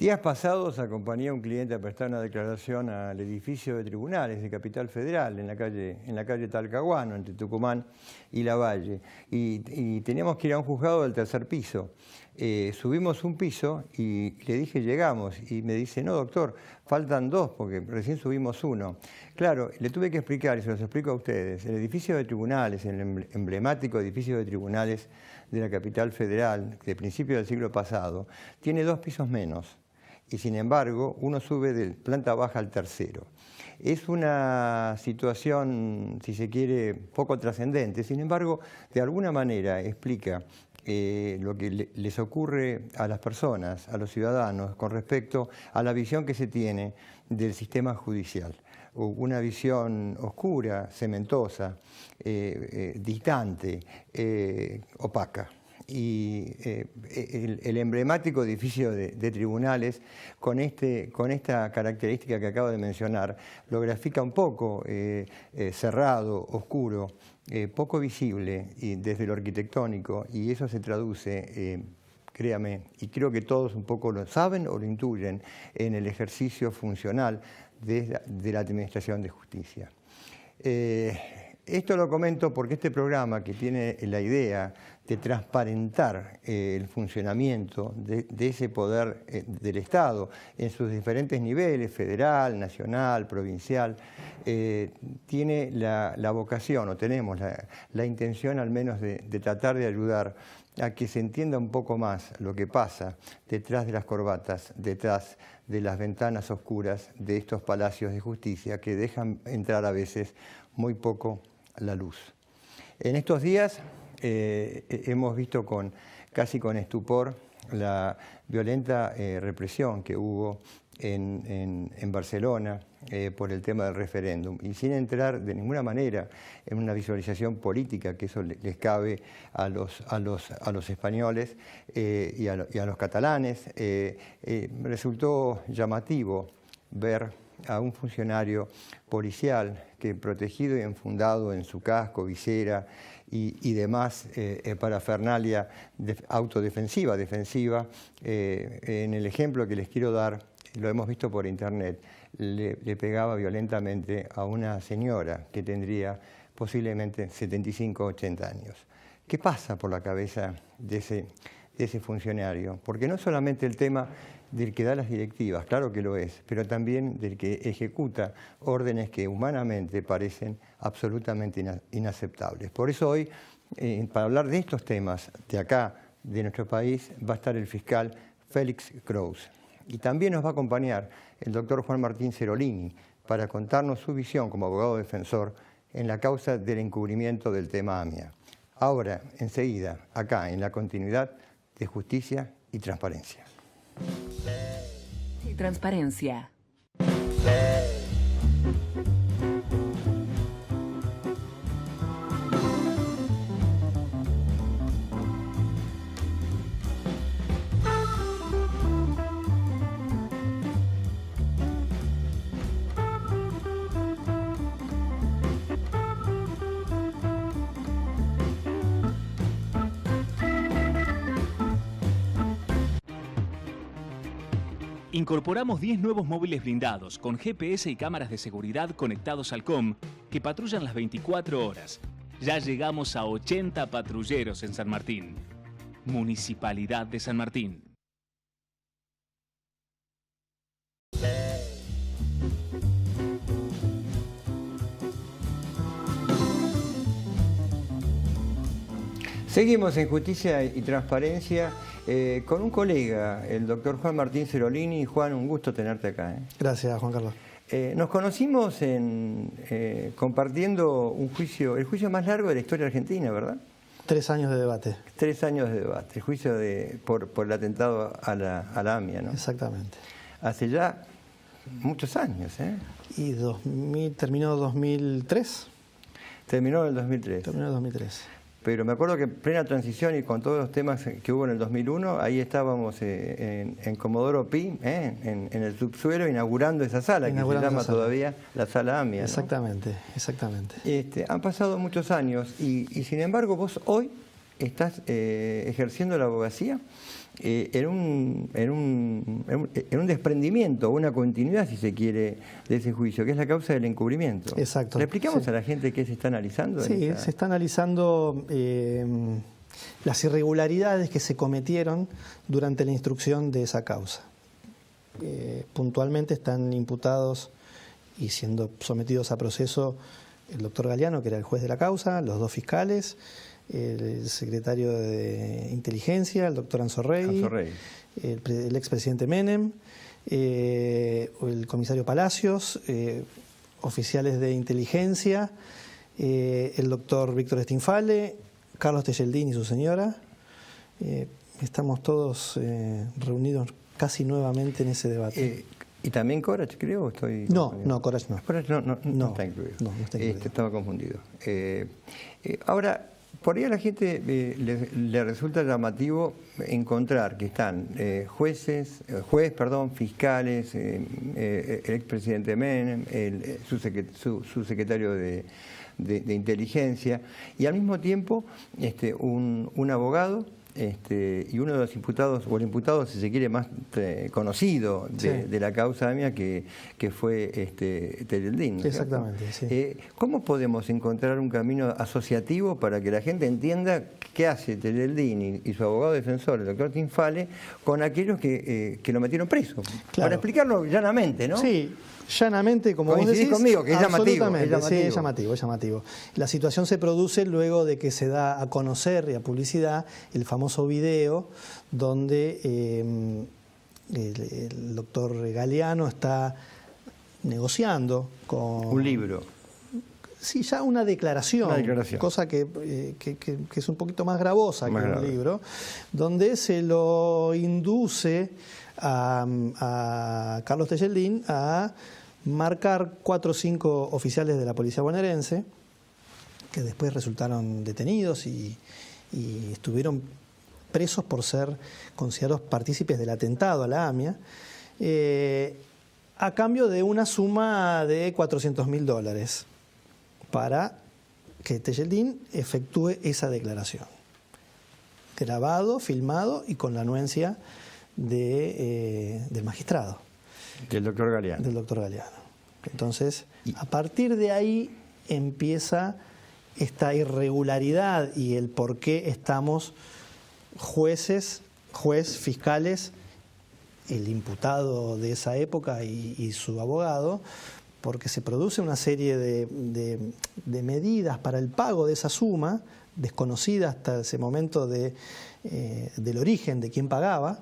Días pasados acompañé a un cliente a prestar una declaración al edificio de tribunales de Capital Federal, en la calle Talcahuano, entre Tucumán y Lavalle. Y teníamos que ir a un juzgado del tercer piso. Subimos un piso y le dije, llegamos. Y me dice, no, doctor, faltan dos porque recién subimos uno. Claro, le tuve que explicar, y se los explico a ustedes. El edificio de tribunales, el emblemático edificio de tribunales de la Capital Federal, de principios del siglo pasado, tiene 2 pisos menos. Y sin embargo, uno sube de planta baja al tercero. Es una situación, si se quiere, poco trascendente. Sin embargo, de alguna manera explica lo que les ocurre a las personas, a los ciudadanos, con respecto a la visión que se tiene del sistema judicial. Una visión oscura, cementosa, distante, opaca. Y el emblemático edificio de tribunales, con esta característica que acabo de mencionar, lo grafica un poco cerrado, oscuro, poco visible y desde lo arquitectónico, y eso se traduce, créame, y creo que todos un poco lo saben o lo intuyen, en el ejercicio funcional de la administración de justicia. Esto lo comento porque este programa, que tiene la idea de transparentar el funcionamiento de ese poder del Estado en sus diferentes niveles, federal, nacional, provincial, tiene la vocación, o tenemos la intención al menos de tratar de ayudar a que se entienda un poco más lo que pasa detrás de las corbatas, detrás de las ventanas oscuras de estos palacios de justicia que dejan entrar a veces muy poco la luz. En estos días hemos visto casi con estupor la violenta represión que hubo en Barcelona por el tema del referéndum, y sin entrar de ninguna manera en una visualización política, que eso les cabe a los españoles y a los catalanes. Resultó llamativo ver a un funcionario policial que, protegido y enfundado en su casco, visera y demás parafernalia autodefensiva, defensiva, en el ejemplo que les quiero dar, lo hemos visto por internet, le pegaba violentamente a una señora que tendría posiblemente 75 o 80 años. ¿Qué pasa por la cabeza de ese funcionario? Porque no solamente el tema del que da las directivas, claro que lo es, pero también del que ejecuta órdenes que humanamente parecen absolutamente inaceptables. Por eso hoy, para hablar de estos temas de acá, de nuestro país, va a estar el fiscal Félix Kraus. Y también nos va a acompañar el doctor Juan Martín Serolini para contarnos su visión como abogado defensor en la causa del encubrimiento del tema AMIA. Ahora, enseguida, acá, en la continuidad de Justicia y Transparencia. Y Transparencia. Incorporamos 10 nuevos móviles blindados con GPS y cámaras de seguridad conectados al COM que patrullan las 24 horas. Ya llegamos a 80 patrulleros en San Martín. Municipalidad de San Martín. Seguimos en Justicia y Transparencia con un colega, el doctor Juan Martín Serolini. Juan, un gusto tenerte acá. Gracias, Juan Carlos. Nos conocimos compartiendo un juicio, el juicio más largo de la historia argentina, ¿verdad? 3 años de debate. 3 años de debate, el juicio por el atentado a la AMIA, ¿no? Exactamente. Hace ya muchos años, ¿eh? Y terminó 2003. Terminó en el 2003. Terminó en 2003. Pero me acuerdo que en plena transición y con todos los temas que hubo en el 2001, ahí estábamos en Comodoro Pi, en el subsuelo, inaugurando esa sala, que se llama todavía la Sala AMIA, ¿no? Exactamente, exactamente. Han pasado muchos años y sin embargo vos hoy estás ejerciendo la abogacía en un desprendimiento, una continuidad, si se quiere, de ese juicio, que es la causa del encubrimiento. Exacto. ¿Le explicamos a la gente qué se está analizando? Sí, se está analizando las irregularidades que se cometieron durante la instrucción de esa causa. Puntualmente están imputados y siendo sometidos a proceso el doctor Galeano, que era el juez de la causa, los 2 fiscales, el secretario de Inteligencia, el doctor Anzorrey, el expresidente Menem, el comisario Palacios, oficiales de inteligencia, el doctor Víctor Stinfale, Carlos Tejeldín y su señora. Estamos todos reunidos casi nuevamente en ese debate. ¿Y también Corach, creo? No, Corach no. Corach no está incluido. No está incluido. Estaba confundido. Ahora, por ahí a la gente le resulta llamativo encontrar que están fiscales, el expresidente Menem, su secretario de inteligencia, y al mismo tiempo un abogado y uno de los imputados, o el imputado, si se quiere, más conocido de la causa mía, que fue Tejeldín, ¿no? Exactamente, sí. ¿Cómo podemos encontrar un camino asociativo para que la gente entienda qué hace Tejeldín y su abogado defensor, el doctor Stinfale, con aquellos que lo metieron preso? Claro. Para explicarlo llanamente, ¿no? Sí. Llanamente, como vos decís, conmigo, que es llamativo. Sí, es llamativo. La situación se produce luego de que se da a conocer y a publicidad el famoso video donde el doctor Galeano está negociando con... Un libro. Sí, ya una declaración. Cosa que es un poquito más gravosa que un libro, donde se lo induce a Carlos Tejeldín a marcar 4 o 5 oficiales de la policía bonaerense, que después resultaron detenidos y estuvieron presos por ser considerados partícipes del atentado a la AMIA, a cambio de una suma de $400.000 para que Tejeldín efectúe esa declaración. Grabado, filmado y con la anuencia del magistrado. Del doctor Galeano. Del doctor Galeano. Entonces, a partir de ahí empieza esta irregularidad y el por qué estamos juez, fiscales, el imputado de esa época y su abogado, porque se produce una serie de medidas para el pago de esa suma, desconocida hasta ese momento del origen de quién pagaba,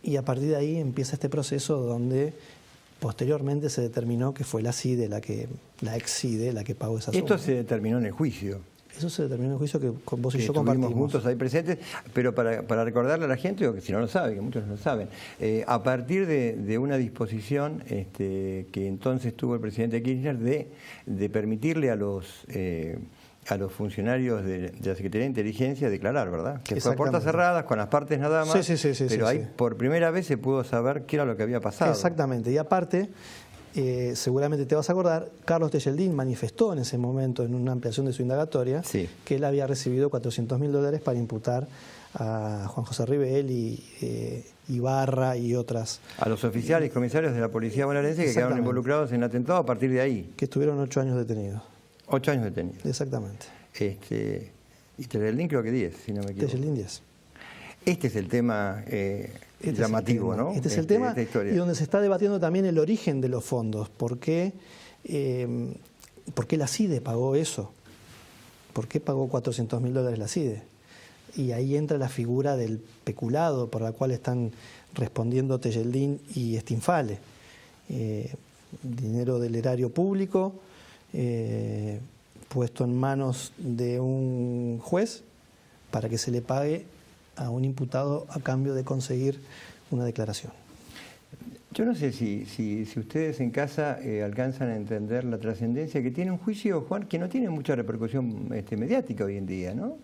y a partir de ahí empieza este proceso donde posteriormente se determinó que fue la CIDE, la ex CIDE, la que pagó esa suma. Esto se determinó en el juicio. Eso se determinó en el juicio que con vos y yo compartimos. Juntos ahí presentes, pero para recordarle a la gente, o que si no lo sabe, que muchos no lo saben, a partir de una disposición que entonces tuvo el presidente Kirchner de permitirle a los funcionarios de la Secretaría de Inteligencia declarar, ¿verdad? Que fue a puertas cerradas, con las partes nada más, pero ahí por primera vez se pudo saber qué era lo que había pasado. Exactamente, y aparte, seguramente te vas a acordar, Carlos Tejeldín manifestó en ese momento, en una ampliación de su indagatoria, que él había recibido $400.000 para imputar a Juan José Ribel y Ibarra y otras. A los oficiales y comisarios de la policía bonaerense que quedaron involucrados en el atentado a partir de ahí. Que estuvieron 8 años detenidos. 8 años detenidos. Exactamente. Y Tejeldín creo que 10, si no me equivoco. Tejeldín 10. Este es el tema llamativo, ¿no? Este es el tema y donde se está debatiendo también el origen de los fondos. ¿Por qué la CIDE pagó eso? ¿Por qué pagó $400.000 la CIDE? Y ahí entra la figura del peculado por la cual están respondiendo Tejeldín y Stinfale. Dinero del erario público puesto en manos de un juez para que se le pague a un imputado a cambio de conseguir una declaración. Yo no sé si ustedes en casa alcanzan a entender la trascendencia que tiene un juicio, Juan, que no tiene mucha repercusión mediática hoy en día, ¿no?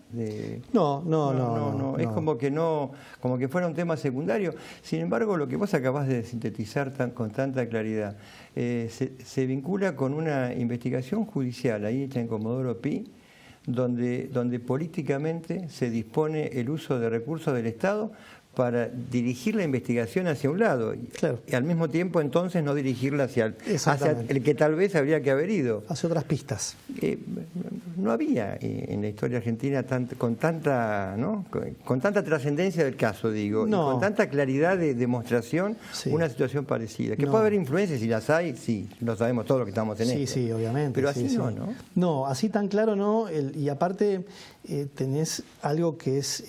No. Es como que fuera un tema secundario. Sin embargo, lo que vos acabás de sintetizar con tanta claridad se vincula con una investigación judicial ahí hecha en Comodoro Pi, donde políticamente se dispone el uso de recursos del Estado para dirigir la investigación hacia un lado, claro, y al mismo tiempo entonces no dirigirla hacia el que tal vez habría que haber ido. Hacia otras pistas. No había en la historia argentina con tanta trascendencia del caso, digo, y con tanta claridad de demostración, una situación parecida. Que puede haber influencias, si las hay, sí, lo sabemos todos los que estamos en esto. Sí, obviamente. Pero así no, sí. ¿no? No, así tan claro no, y aparte tenés algo que es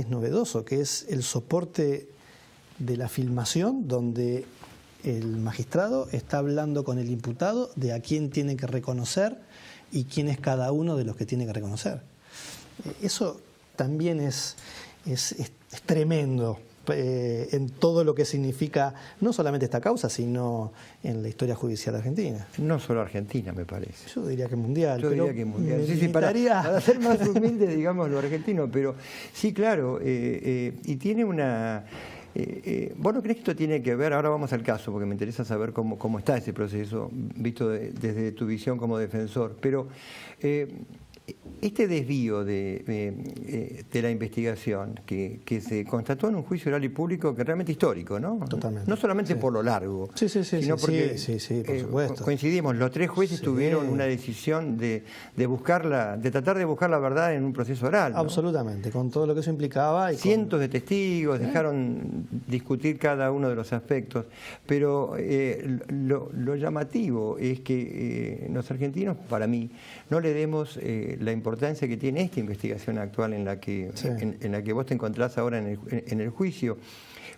novedoso, que es el soporte de la filmación, donde el magistrado está hablando con el imputado de a quién tiene que reconocer y quién es cada uno de los que tiene que reconocer. Eso también es tremendo en todo lo que significa no solamente esta causa, sino en la historia judicial argentina. No solo argentina, me parece. Yo diría que mundial. Yo diría que mundial. Sí, para ser más humilde, digamos, lo argentino, pero sí, claro, y tiene una... ¿Vos no crees que esto tiene que ver, ahora vamos al caso, porque me interesa saber cómo está ese proceso, visto desde tu visión como defensor, pero este desvío de la investigación que se constató en un juicio oral y público que es realmente histórico, ¿no? Totalmente. No solamente por lo largo, sino porque por supuesto. Coincidimos, los tres jueces tuvieron una decisión de tratar de buscar la verdad en un proceso oral, ¿no? Absolutamente, con todo lo que eso implicaba. Y cientos de testigos dejaron discutir cada uno de los aspectos, pero lo llamativo es que los argentinos, para mí, no le demos la importancia que tiene esta investigación actual en la que vos te encontrás ahora en el juicio.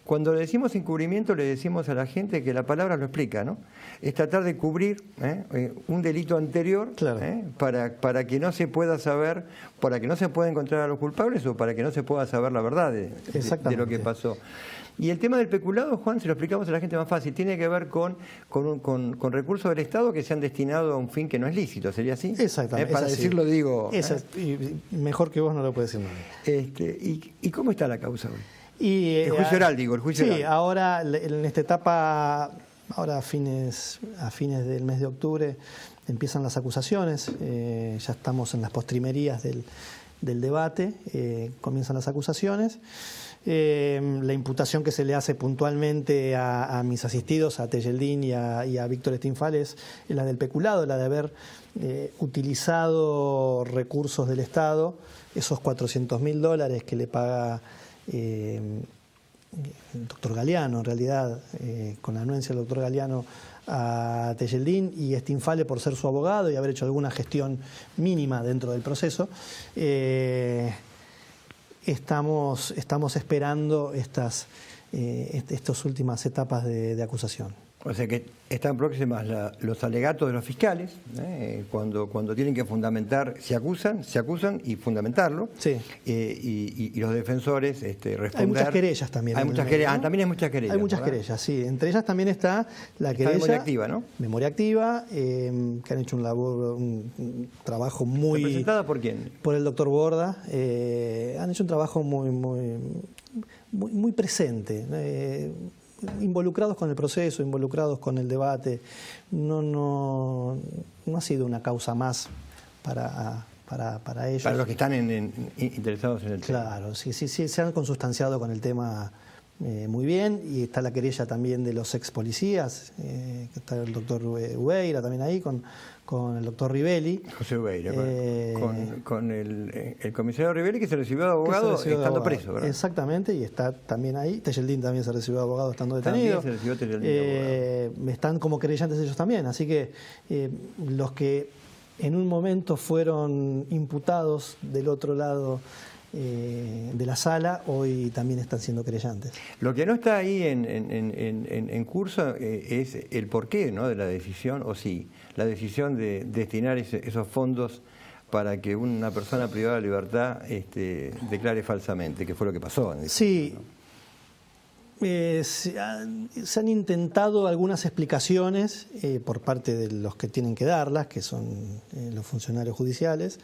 Cuando le decimos encubrimiento, le decimos a la gente que la palabra lo explica, ¿no? Es tratar de cubrir un delito anterior, claro, para que no se pueda saber, para que no se pueda encontrar a los culpables o para que no se pueda saber la verdad de lo que pasó. Y el tema del peculado, Juan, se lo explicamos a la gente más fácil, tiene que ver con recursos del Estado que se han destinado a un fin que no es lícito, ¿sería así? Exactamente. Para decirlo, digo... Mejor que vos no lo puede decir nadie. ¿Y cómo está la causa hoy? El juicio oral, digo, el juicio oral. Sí, ahora en esta etapa, ahora a fines del mes de octubre, empiezan las acusaciones, ya estamos en las postrimerías del debate, comienzan las acusaciones. La imputación que se le hace puntualmente a mis asistidos, a Tejeldín y a Víctor Stinfal, es la del peculado, la de haber utilizado recursos del Estado, esos $400.000 que le paga el doctor Galeano, en realidad, con la anuencia del doctor Galeano a Tejeldín y Stinfale por ser su abogado y haber hecho alguna gestión mínima dentro del proceso. Estamos esperando estas últimas etapas de acusación. O sea que están próximas los alegatos de los fiscales, cuando tienen que fundamentar, se acusan y fundamentarlo. Sí. Y los defensores responder. Hay muchas querellas también. Hay muchas querellas, también hay muchas querellas. Hay muchas querellas, sí. Entre ellas también está la querella. Memoria activa, ¿no? Memoria activa, que han hecho un trabajo muy. ¿Representada por quién? Por el doctor Borda. Han hecho un trabajo muy presente. Involucrados con el proceso, involucrados con el debate. No ha sido una causa más para ellos. Para los que están interesados en el tema. Claro, sí, se han consustanciado con el tema muy bien, y está la querella también de los ex policías, que está el doctor Ubeira también ahí, con el doctor Rivelli. José Ubeira, con el comisario Rivelli, que se recibió de abogado estando preso, ¿verdad? Exactamente, y está también ahí. Tejeldín también se recibió de abogado estando detenido. También se recibió Tejeldín de abogado. Están como querellantes ellos también, así que los que en un momento fueron imputados del otro lado de la sala, hoy también están siendo querellantes. Lo que no está ahí en curso es el porqué, ¿no?, de la decisión, o sí, la decisión de destinar esos fondos para que una persona privada de libertad declare falsamente, que fue lo que pasó. Sí. Se han intentado algunas explicaciones por parte de los que tienen que darlas, que son los funcionarios judiciales.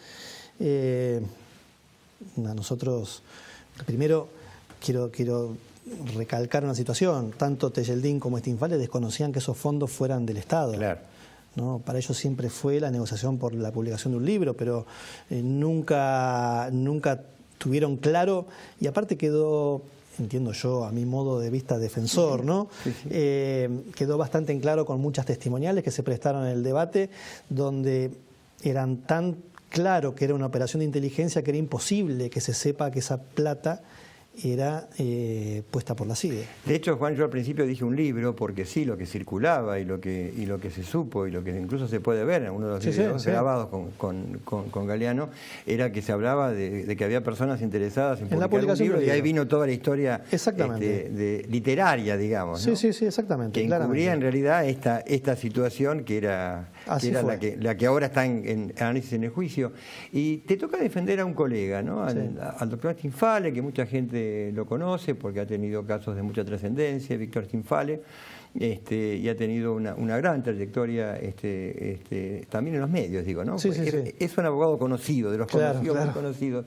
A nosotros, primero, quiero recalcar una situación. Tanto Tejeldín como Stinfale desconocían que esos fondos fueran del Estado. Claro. ¿no? Para ellos siempre fue la negociación por la publicación de un libro, pero nunca tuvieron claro, y aparte quedó, entiendo yo, a mi modo de vista defensor, ¿no? Sí, sí. Quedó bastante en claro con muchas testimoniales que se prestaron en el debate, donde eran tan claro que era una operación de inteligencia que era imposible que se sepa que esa plata era puesta por la CIDE. De hecho, Juan, yo al principio dije un libro porque sí, lo que circulaba y lo que se supo y lo que incluso se puede ver en uno de los videos grabados con Galeano, era que se hablaba de que había personas interesadas en publicar un libro, y ahí vino toda la historia literaria, digamos, ¿no? Sí, exactamente. Que encubría en realidad esta situación que era la que ahora está en análisis en el juicio. Y te toca defender a un colega, ¿no? Al doctor Stinfale, que mucha gente lo conoce porque ha tenido casos de mucha trascendencia, Víctor Stinfale, y ha tenido una gran trayectoria también en los medios, digo, ¿no? Es un abogado conocido, de los conocidos, muy conocidos.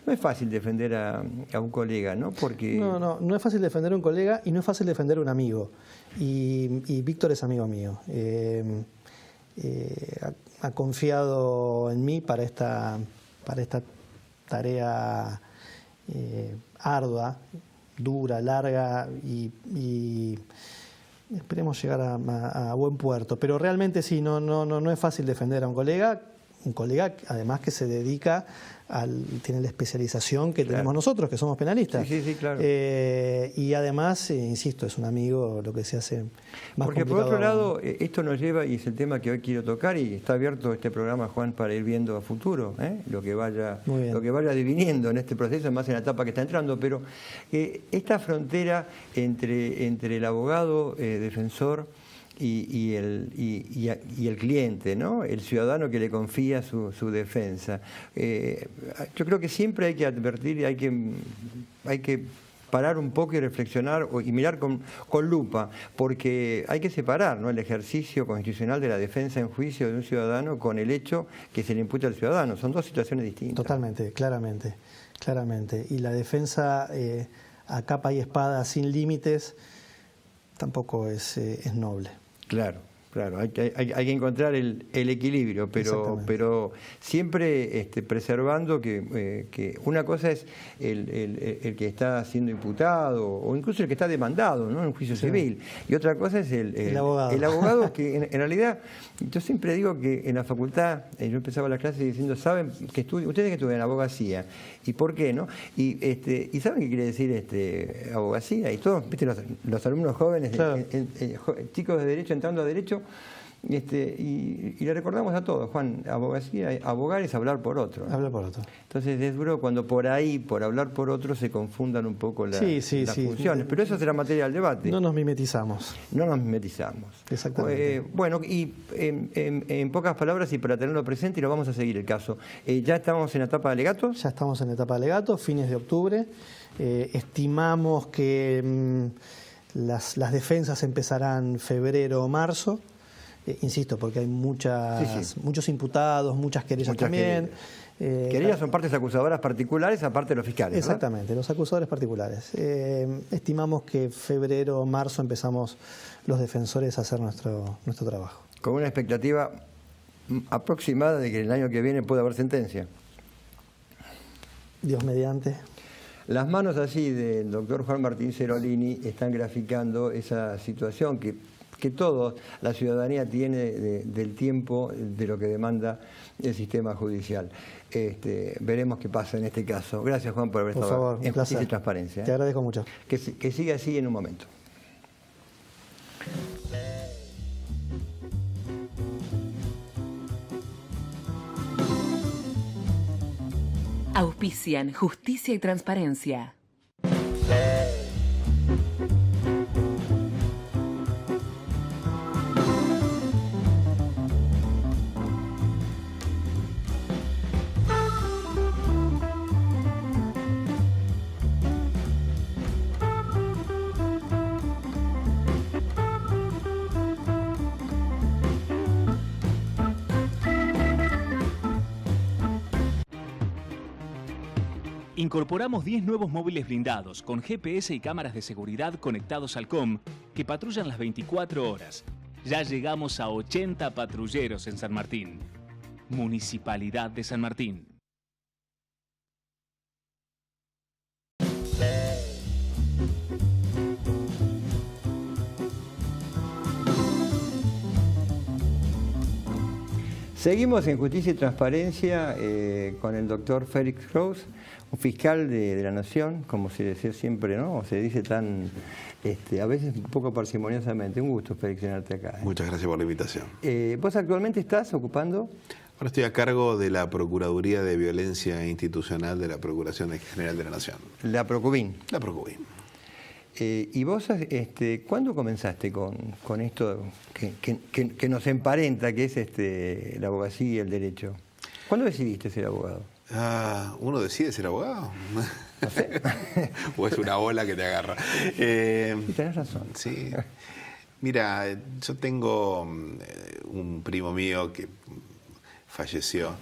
No es fácil defender a un colega, ¿no? Porque... No es fácil defender a un colega y no es fácil defender a un amigo. Y Víctor es amigo mío. Ha confiado en mí para esta tarea ardua, dura, larga y esperemos llegar a buen puerto. Pero realmente sí, no es fácil defender a un colega además que se dedica tiene la especialización que tenemos nosotros, que somos penalistas. Sí, claro. Y además, insisto, es un amigo, lo que se hace más porque complicado. Por otro lado, esto nos lleva, y es el tema que hoy quiero tocar, y está abierto este programa, Juan, para ir viendo a futuro, lo que vaya diviniendo en este proceso, más en la etapa que está entrando, pero esta frontera entre el abogado defensor y el cliente, ¿no? El ciudadano que le confía su defensa. Yo creo que siempre hay que advertir y hay que parar un poco y reflexionar y mirar con lupa, porque hay que separar, ¿no?, el ejercicio constitucional de la defensa en juicio de un ciudadano con el hecho que se le imputa al ciudadano. Son dos situaciones distintas. Totalmente, claramente. Y la defensa a capa y espada sin límites tampoco es noble. Claro, hay que encontrar el equilibrio, pero siempre preservando que una cosa es el que está siendo imputado o incluso el que está demandado, ¿no?, en un juicio civil, y otra cosa es el abogado. El abogado que en realidad, yo siempre digo que en la facultad, yo empezaba la clase diciendo, ¿saben que ustedes que estudian abogacía? ¿Y por qué, no? Y ¿saben qué quiere decir abogacía? Y todos, ¿viste? Los alumnos jóvenes, chicos de derecho entrando a derecho, y le recordamos a todos, Juan, abogacía, abogar es hablar por otro, ¿no? Hablar por otro. Entonces es duro cuando por hablar por otro, se confundan un poco las funciones. Pero eso será materia del debate. No nos mimetizamos. Exactamente. Bueno, y en pocas palabras, y para tenerlo presente, y lo vamos a seguir el caso. ¿Ya estamos en la etapa de alegatos? Ya estamos en la etapa de alegatos, fines de octubre. Estimamos que las defensas empezarán febrero o marzo. Insisto, porque hay muchos imputados, muchas querellas también. Querellas son partes acusadoras particulares, aparte de los fiscales, ¿verdad? Exactamente, los acusadores particulares. Estimamos que febrero o marzo empezamos los defensores a hacer nuestro trabajo. Con una expectativa aproximada de que el año que viene pueda haber sentencia. Dios mediante. Las manos así del doctor Juan Martín Cerolini están graficando esa situación que toda la ciudadanía tiene del tiempo de lo que demanda el sistema judicial. Veremos qué pasa en este caso. Gracias, Juan, por haber estado en Justicia y Transparencia. Te agradezco mucho. Que siga así en un momento. Auspician Justicia y Transparencia. Incorporamos 10 nuevos móviles blindados con GPS y cámaras de seguridad conectados al COM que patrullan las 24 horas. Ya llegamos a 80 patrulleros en San Martín. Municipalidad de San Martín. Seguimos en Justicia y Transparencia con el doctor Félix Kraus, un fiscal de la Nación, como se dice siempre, ¿no? O se dice tan, a veces un poco parsimoniosamente. Un gusto, Félix, tenerte acá. Muchas gracias por la invitación. ¿Vos actualmente estás ocupando? Ahora estoy a cargo de la Procuraduría de Violencia Institucional de la Procuración General de la Nación. La Procubin. La Procubin. ¿Y vos cuándo comenzaste con esto que nos emparenta, que es la abogacía y el derecho? ¿Cuándo decidiste ser abogado? ¿Uno decide ser abogado? No sé. ¿O es una ola que te agarra? Sí, tenés razón. Sí. Mira, yo tengo un primo mío que falleció,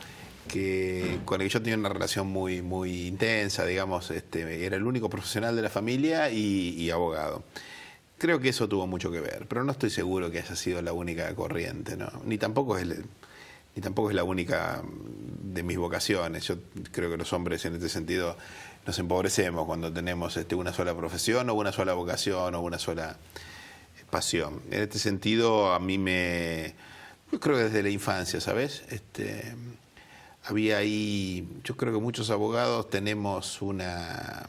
con el que yo tenía una relación muy intensa, digamos, era el único profesional de la familia y abogado. Creo que eso tuvo mucho que ver, pero no estoy seguro que haya sido la única corriente, ¿no? Ni tampoco es la única de mis vocaciones. Yo creo que los hombres en este sentido nos empobrecemos cuando tenemos una sola profesión o una sola vocación o una sola pasión. En este sentido, a mí yo creo que desde la infancia, ¿sabes? Había ahí, yo creo que muchos abogados tenemos una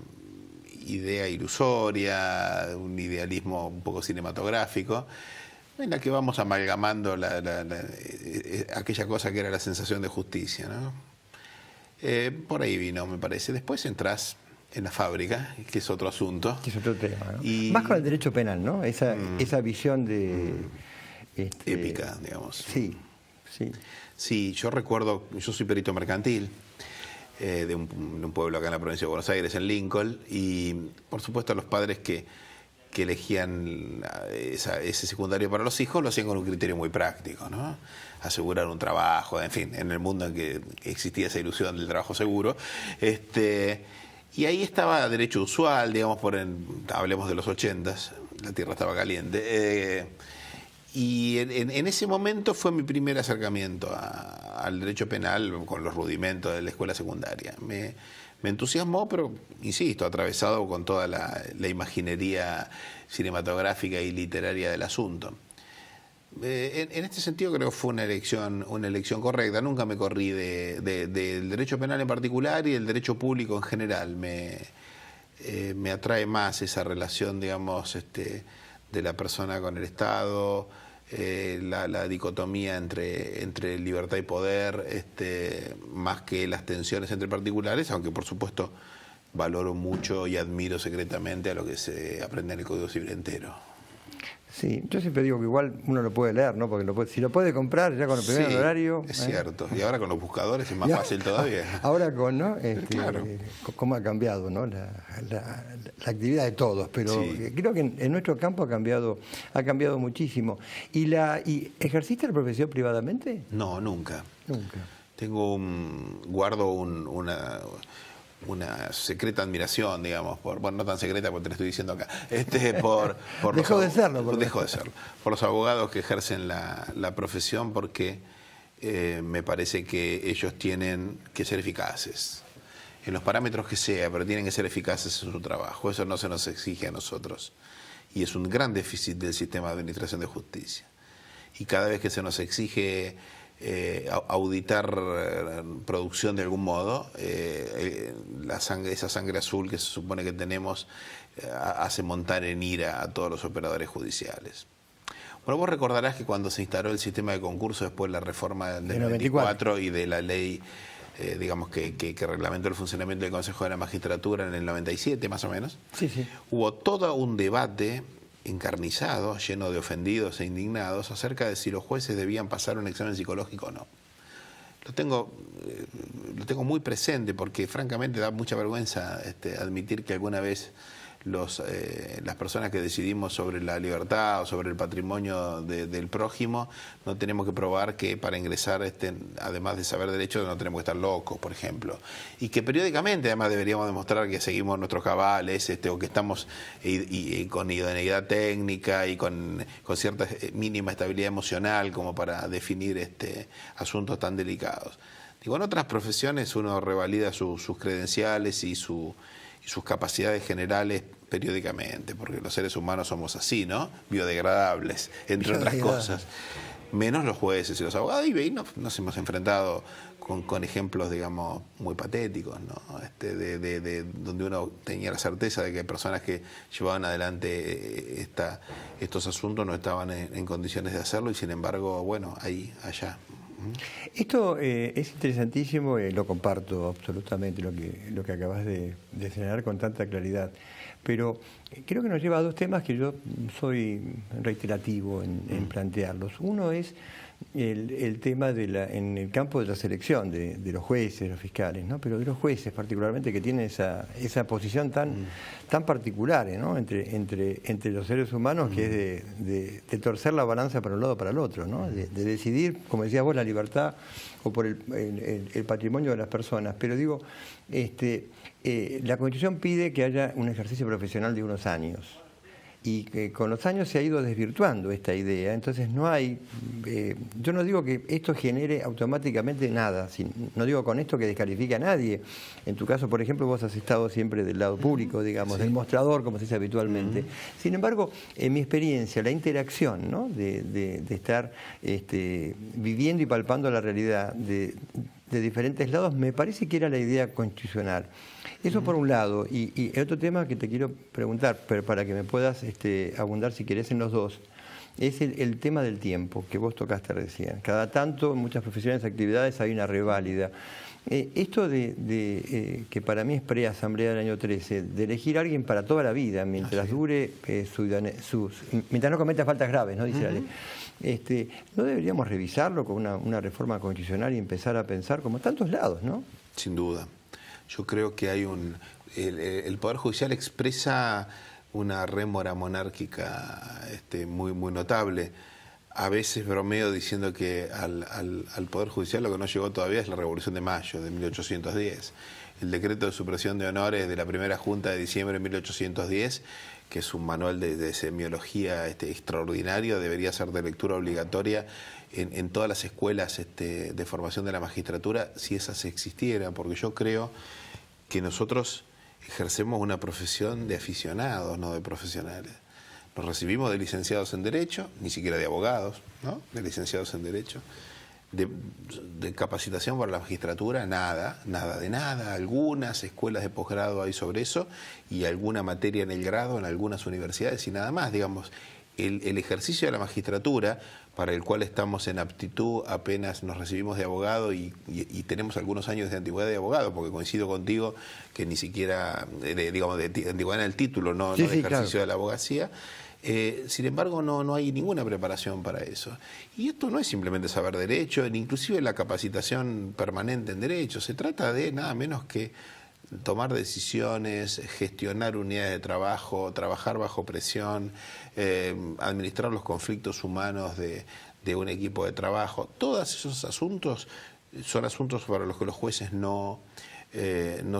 idea ilusoria, un idealismo un poco cinematográfico, en la que vamos amalgamando aquella cosa que era la sensación de justicia, ¿no? Por ahí vino, me parece. Después entras en la fábrica, que es otro asunto. Que es otro tema, ¿no? Más con el derecho penal, ¿no? Esa visión de... épica, digamos. Sí, sí. Sí, yo recuerdo, yo soy perito mercantil de un pueblo acá en la provincia de Buenos Aires, en Lincoln, y por supuesto los padres que elegían ese secundario para los hijos lo hacían con un criterio muy práctico, ¿no? Asegurar un trabajo, en fin, en el mundo en que existía esa ilusión del trabajo seguro. Y ahí estaba derecho usual, digamos, hablemos de los 80s, la tierra estaba caliente. Y en ese momento fue mi primer acercamiento al derecho penal con los rudimentos de la escuela secundaria. Me entusiasmó, pero, insisto, atravesado con toda la imaginería cinematográfica y literaria del asunto. En este sentido creo que fue una elección correcta. Nunca me corrí del derecho penal en particular y del derecho público en general. Me atrae más esa relación, digamos, de la persona con el Estado, la dicotomía entre libertad y poder, más que las tensiones entre particulares, aunque por supuesto valoro mucho y admiro secretamente a lo que se aprende en el Código Civil entero. Sí, yo siempre digo que igual uno lo puede leer, ¿no? Porque si lo puede comprar ya con el primer horario. Es cierto, y ahora con los buscadores es más fácil todavía. Ahora ¿no? Claro. Cómo ha cambiado, ¿no? La actividad de todos, pero sí. Creo que en nuestro campo ha cambiado muchísimo. ¿Y ejerciste la profesión privadamente? No, nunca. Nunca. Guardo una secreta admiración, digamos, bueno, no tan secreta porque te lo estoy diciendo acá, Dejó de serlo. Por los abogados que ejercen la profesión, porque me parece que ellos tienen que ser eficaces, en los parámetros que sea, pero tienen que ser eficaces en su trabajo. Eso no se nos exige a nosotros, y es un gran déficit del sistema de administración de justicia. Y cada vez que se nos exige auditar producción de algún modo, esa sangre azul que se supone que tenemos hace montar en ira a todos los operadores judiciales. Bueno, vos recordarás que cuando se instaló el sistema de concurso después de la reforma del 94 y de la ley digamos que reglamentó el funcionamiento del Consejo de la Magistratura en el 97 más o menos, sí. Hubo todo un debate encarnizado, lleno de ofendidos e indignados, acerca de si los jueces debían pasar un examen psicológico o no. Lo tengo muy presente porque francamente da mucha vergüenza admitir que alguna vez las personas que decidimos sobre la libertad o sobre el patrimonio del prójimo, no tenemos que probar que para ingresar, además de saber derecho, no tenemos que estar locos, por ejemplo. Y que periódicamente, además, deberíamos demostrar que seguimos nuestros cabales, o que estamos y con idoneidad técnica y con cierta mínima estabilidad emocional como para definir asuntos tan delicados. Digo, en otras profesiones uno revalida sus credenciales y sus capacidades generales periódicamente, porque los seres humanos somos así, ¿no? Biodegradables, entre otras cosas. Menos los jueces y los abogados, y nos hemos enfrentado con ejemplos, digamos, muy patéticos, ¿no? Donde uno tenía la certeza de que personas que llevaban adelante estos asuntos no estaban en condiciones de hacerlo, y sin embargo, bueno, allá. Esto es interesantísimo, lo comparto absolutamente, lo que acabas de señalar con tanta claridad. Pero creo que nos lleva a dos temas que yo soy reiterativo en plantearlos. Uno es el tema en el campo de la selección de los jueces, los fiscales, ¿no? Pero de los jueces particularmente, que tienen esa posición tan particular, ¿no? entre los seres humanos, que es de torcer la balanza para un lado o para el otro, ¿no? De decidir, como decías vos, la libertad o por el patrimonio de las personas. Pero digo, la Constitución pide que haya un ejercicio profesional de unos años. Y que con los años se ha ido desvirtuando esta idea, entonces no hay, yo no digo que esto genere automáticamente nada, no digo con esto que descalifique a nadie. En tu caso, por ejemplo, vos has estado siempre del lado público, digamos, sí, del mostrador, como se dice habitualmente. Sin embargo, en mi experiencia, la interacción, ¿no? de estar viviendo y palpando la realidad de diferentes lados, me parece que era la idea constitucional. Eso por un lado, y el otro tema que te quiero preguntar, pero para que me puedas abundar si querés en los dos, es el tema del tiempo, que vos tocaste recién. Cada tanto, en muchas profesiones, actividades, hay una reválida. Esto que para mí es pre-asamblea del año 13, de elegir a alguien para toda la vida, mientras dure mientras no cometa faltas graves, ¿no? Dice la ley. ¿No deberíamos revisarlo con una reforma constitucional y empezar a pensar como tantos lados, ¿no? Sin duda. Yo creo que hay el Poder Judicial expresa una rémora monárquica muy, muy notable. A veces bromeo diciendo que al Poder Judicial lo que no llegó todavía es la Revolución de Mayo de 1810. El decreto de supresión de honores de la primera Junta de diciembre de 1810, que es un manual de semiología extraordinario, debería ser de lectura obligatoria en todas las escuelas de formación de la magistratura, si esas existieran, porque yo creo que nosotros ejercemos una profesión de aficionados, no de profesionales. Nos recibimos de licenciados en Derecho, ni siquiera de abogados, ¿no? De licenciados en Derecho. De capacitación para la magistratura, nada. Algunas escuelas de posgrado hay sobre eso y alguna materia en el grado en algunas universidades y nada más. Digamos, el ejercicio de la magistratura, para el cual estamos en aptitud apenas nos recibimos de abogado y tenemos algunos años de antigüedad de abogado, porque coincido contigo que ni siquiera, digamos, de antigüedad en el título, no de ejercicio claro, de la abogacía. Sin embargo, no hay ninguna preparación para eso. Y esto no es simplemente saber derecho, inclusive la capacitación permanente en derecho. Se trata de nada menos que tomar decisiones, gestionar unidades de trabajo, trabajar bajo presión, administrar los conflictos humanos de un equipo de trabajo. Todos esos asuntos son asuntos para los que los jueces no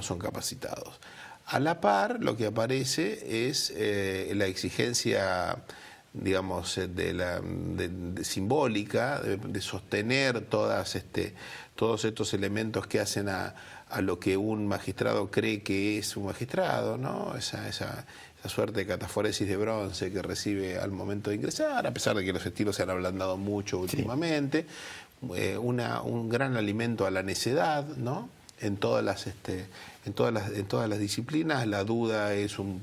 son capacitados. A la par, lo que aparece es la exigencia, digamos, simbólica, de sostener todos estos elementos que hacen a lo que un magistrado cree que es un magistrado, ¿no? Esa suerte de cataforesis de bronce que recibe al momento de ingresar, a pesar de que los estilos se han ablandado mucho últimamente, un gran alimento a la necedad, ¿no? En todas las disciplinas. La duda es un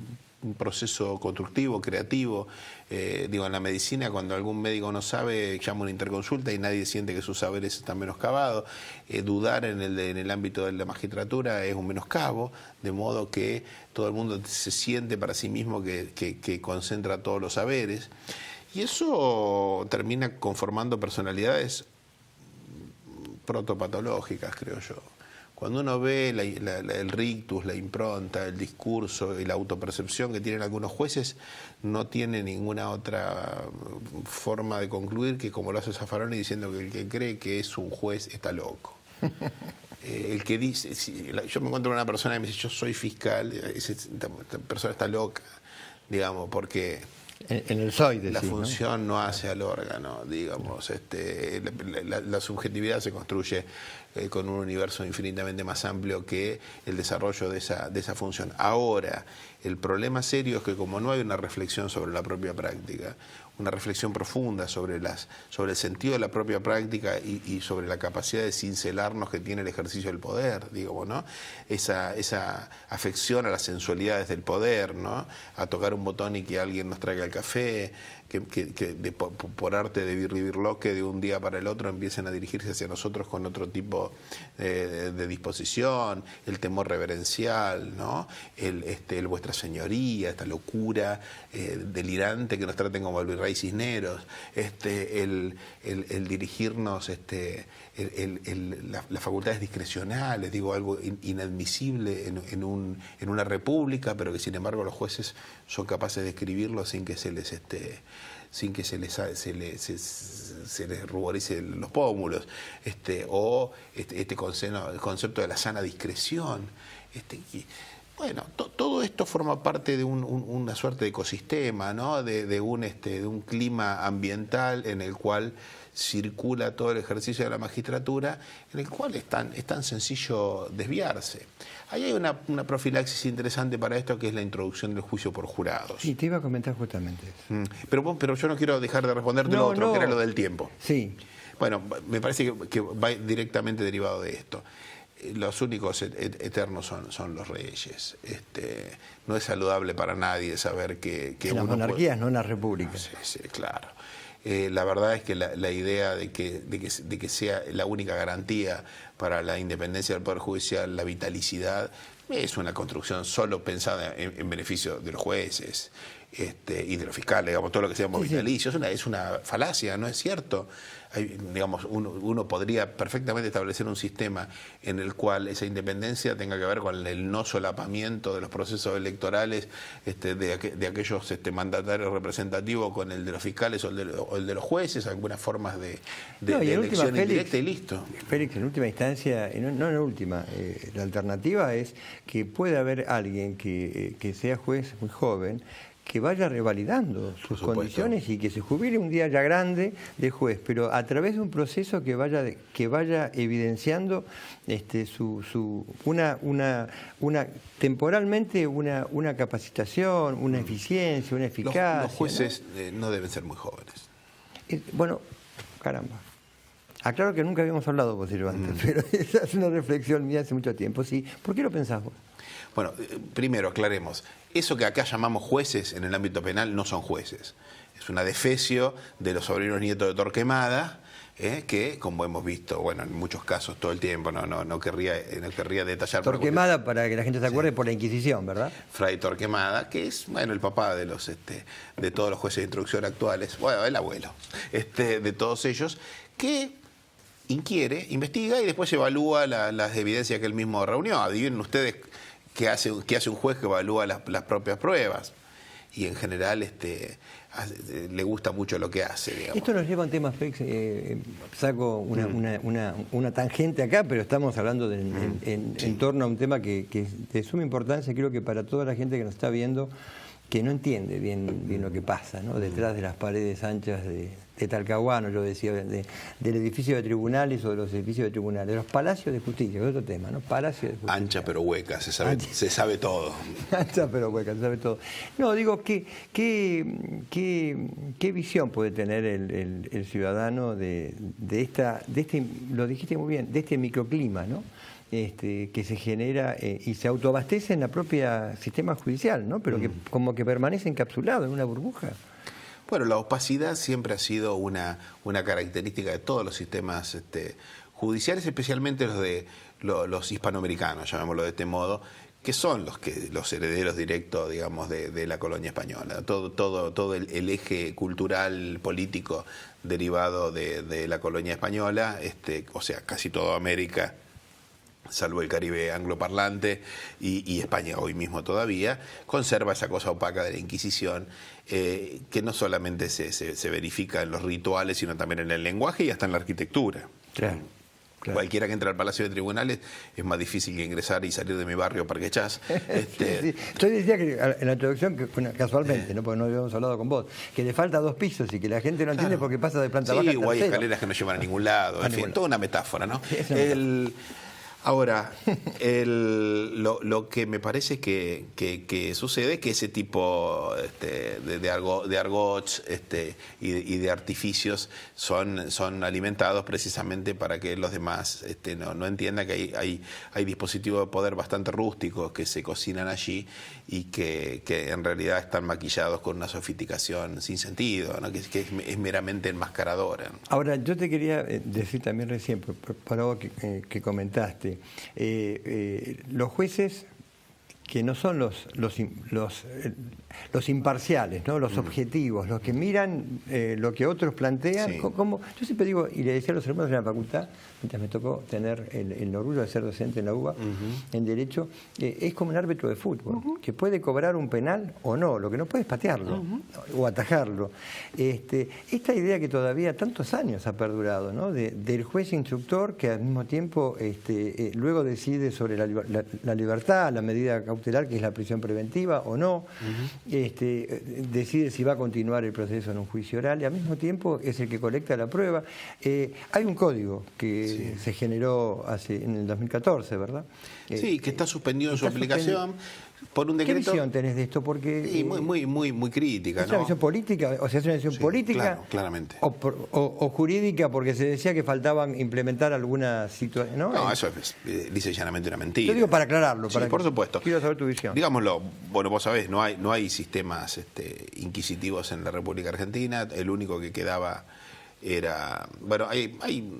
proceso constructivo, creativo. En la medicina, cuando algún médico no sabe, llama una interconsulta y nadie siente que sus saberes están menoscabados. Dudar en el ámbito de la magistratura es un menoscabo, de modo que todo el mundo se siente para sí mismo que concentra todos los saberes. Y eso termina conformando personalidades protopatológicas, creo yo. cuando uno ve el rictus, la impronta, el discurso y la autopercepción que tienen algunos jueces, no tiene ninguna otra forma de concluir que como lo hace Zaffaroni diciendo que el que cree que es un juez está loco. El que dice, yo me encuentro con una persona que me dice yo soy fiscal, esta persona está loca, digamos, porque en el SOI decís, la función no hace al órgano, digamos, la subjetividad se construye con un universo infinitamente más amplio que el desarrollo de esa función. Ahora, el problema serio es que como no hay una reflexión sobre la propia práctica, una reflexión profunda sobre el sentido de la propia práctica y sobre la capacidad de cincelarnos que tiene el ejercicio del poder, digamos, ¿no? Esa afección a las sensualidades del poder, ¿no? A tocar un botón y que alguien nos traiga el café, que por arte de birlibirloque de un día para el otro empiecen a dirigirse hacia nosotros con otro tipo de disposición, el temor reverencial, ¿no? El vuestra señoría, esta locura delirante que nos traten como el virrey Cisneros, el dirigirnos, las facultades discrecionales, digo, algo inadmisible en una república, pero que sin embargo los jueces son capaces de escribirlo sin que se les ruborice los pómulos, o este concepto de la sana discreción. Bueno, todo esto forma parte de una suerte de ecosistema, ¿no? de un clima ambiental en el cual circula todo el ejercicio de la magistratura, en el cual es tan sencillo desviarse. Ahí hay una profilaxis interesante para esto, que es la introducción del juicio por jurados. Sí, te iba a comentar justamente eso. Pero yo no quiero dejar de responderte lo otro, que era lo del tiempo. Sí. Bueno, me parece que va directamente derivado de esto. Los únicos eternos son los reyes. No es saludable para nadie saber que en las monarquías, no en las repúblicas. Sí, claro. La verdad es que la idea de que sea la única garantía para la independencia del Poder Judicial, la vitalicidad, es una construcción solo pensada en beneficio de los jueces y de los fiscales, digamos, todo lo que seamos vitalicios. Es una falacia, no es cierto. Digamos, uno podría perfectamente establecer un sistema en el cual esa independencia tenga que ver con el no solapamiento de los procesos electorales de aquellos mandatarios representativos con el de los fiscales o el de los jueces, algunas formas de elección indirecta y listo. Félix, en última instancia, no en la última, la alternativa es que pueda haber alguien que sea juez muy joven, que vaya revalidando sus condiciones y que se jubile un día ya grande de juez, pero a través de un proceso que vaya evidenciando temporalmente una capacitación, una eficiencia, una eficacia. Los jueces no deben ser muy jóvenes. Bueno, caramba. Aclaro que nunca habíamos hablado vos y yo antes, pero esa es una reflexión mía hace mucho tiempo. Sí. ¿Por qué lo pensás vos? Bueno, primero aclaremos. Eso que acá llamamos jueces en el ámbito penal no son jueces. Es un adefesio de los sobrinos nietos de Torquemada, que, como hemos visto, bueno, en muchos casos todo el tiempo, no querría detallar. Torquemada, para que la gente se acuerde, por la Inquisición, ¿verdad? Fray Torquemada, que es, bueno, el papá de de todos los jueces de instrucción actuales, bueno, el abuelo, de todos ellos, que inquiere, investiga y después evalúa las evidencias que él mismo reunió. Adivinen ustedes qué hace un juez que evalúa las propias pruebas. Y en general le gusta mucho lo que hace, digamos. Esto nos lleva a un tema, Félix, saco una tangente acá, pero estamos hablando en torno a un tema que es de suma importancia, creo que para toda la gente que nos está viendo, que no entiende bien lo que pasa, ¿no? Detrás de las paredes anchas de Talcahuano, yo decía, del edificio de tribunales o de los edificios de tribunales, de los palacios de justicia, que es otro tema, ¿no? Palacios de justicia. Ancha pero hueca, se sabe todo. Ancha pero hueca, se sabe todo. No, digo, ¿qué visión puede tener el ciudadano de lo dijiste muy bien, de este microclima, ¿no? Que se genera y se autoabastece en la propia sistema judicial, ¿no? Pero que como que permanece encapsulado en una burbuja. Bueno, la opacidad siempre ha sido una característica de todos los sistemas judiciales, especialmente los hispanoamericanos, llamémoslo de este modo, que son los herederos directos, digamos, de la colonia española. Todo el eje cultural, político derivado de la colonia española, o sea, casi toda América salvo el Caribe angloparlante y España hoy mismo todavía, conserva esa cosa opaca de la Inquisición, que no solamente se verifica en los rituales, sino también en el lenguaje y hasta en la arquitectura. Claro. Claro. Cualquiera que entre al Palacio de Tribunales es más difícil que ingresar y salir de mi barrio Parque Chas. Sí. Yo decía que en la introducción, que casualmente, ¿no? Porque no habíamos hablado con vos, que le falta 2 pisos y que la gente no entiende porque pasa de planta baja a tercera. Sí, o hay escaleras que no llevan a ningún lado, en fin, toda una metáfora, ¿no? Ahora, lo que me parece que sucede es que ese tipo de argots y de artificios son alimentados precisamente para que los demás no entiendan que hay dispositivos de poder bastante rústicos que se cocinan allí y que en realidad están maquillados con una sofisticación sin sentido, ¿no? que es meramente enmascaradora. Ahora, yo te quería decir también recién, para vos que comentaste, los jueces que no son los imparciales, ¿no? Los objetivos, los que miran lo que otros plantean. Sí. Yo siempre digo, y le decía a los hermanos de la facultad, mientras me tocó tener el orgullo de ser docente en la UBA, en Derecho, es como un árbitro de fútbol, que puede cobrar un penal o no, lo que no puede es patearlo o atajarlo. Esta idea que todavía tantos años ha perdurado, ¿no? Del juez instructor que al mismo tiempo luego decide sobre la libertad, la medida cautelar, que es la prisión preventiva o no, decide si va a continuar el proceso en un juicio oral y al mismo tiempo es el que colecta la prueba. Hay un código que se generó en el 2014, ¿verdad? Sí, que está suspendido en su aplicación por un decreto. ¿Qué visión tenés de esto? Porque sí, muy crítica, ¿es una visión política? O sea, ¿es una visión política? Claro, claramente. O jurídica, porque se decía que faltaban implementar alguna situación, ¿no? No, eso es lisa y llanamente una mentira. Yo digo para aclararlo. Sí, por supuesto. Quiero saber tu visión. Digámoslo, bueno, vos sabés, no hay sistemas inquisitivos en la República Argentina. El único que quedaba era... Bueno, hay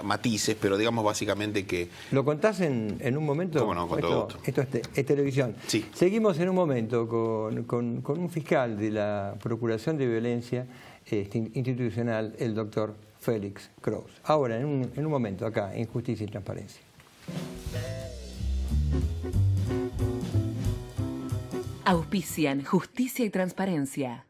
matices, pero digamos básicamente que... ¿Lo contás en un momento? ¿Cómo no? Con todo gusto. Esto es televisión. Sí. Seguimos en un momento con un fiscal de la Procuración de Violencia Institucional, el doctor Félix Kraus. Ahora, en un momento, acá, en Justicia y Transparencia. Auspician Justicia y Transparencia.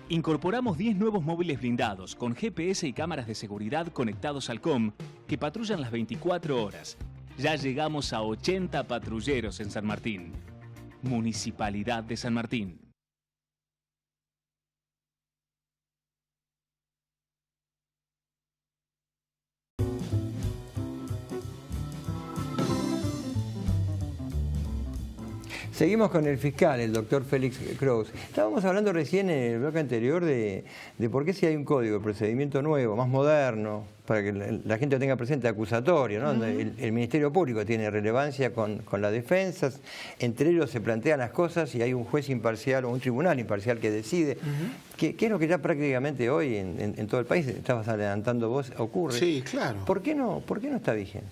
Incorporamos 10 nuevos móviles blindados con GPS y cámaras de seguridad conectados al COM que patrullan las 24 horas. Ya llegamos a 80 patrulleros en San Martín. Municipalidad de San Martín. Seguimos con el fiscal, el doctor Félix Kraus. Estábamos hablando recién en el bloque anterior de por qué si hay un código de procedimiento nuevo, más moderno, para que la gente lo tenga presente, acusatorio, ¿no? El Ministerio Público tiene relevancia con las defensas, entre ellos se plantean las cosas y hay un juez imparcial o un tribunal imparcial que decide. ¿Qué es lo que ya prácticamente hoy en todo el país, estabas adelantando vos, ocurre? Sí, claro. ¿Por qué no está vigente?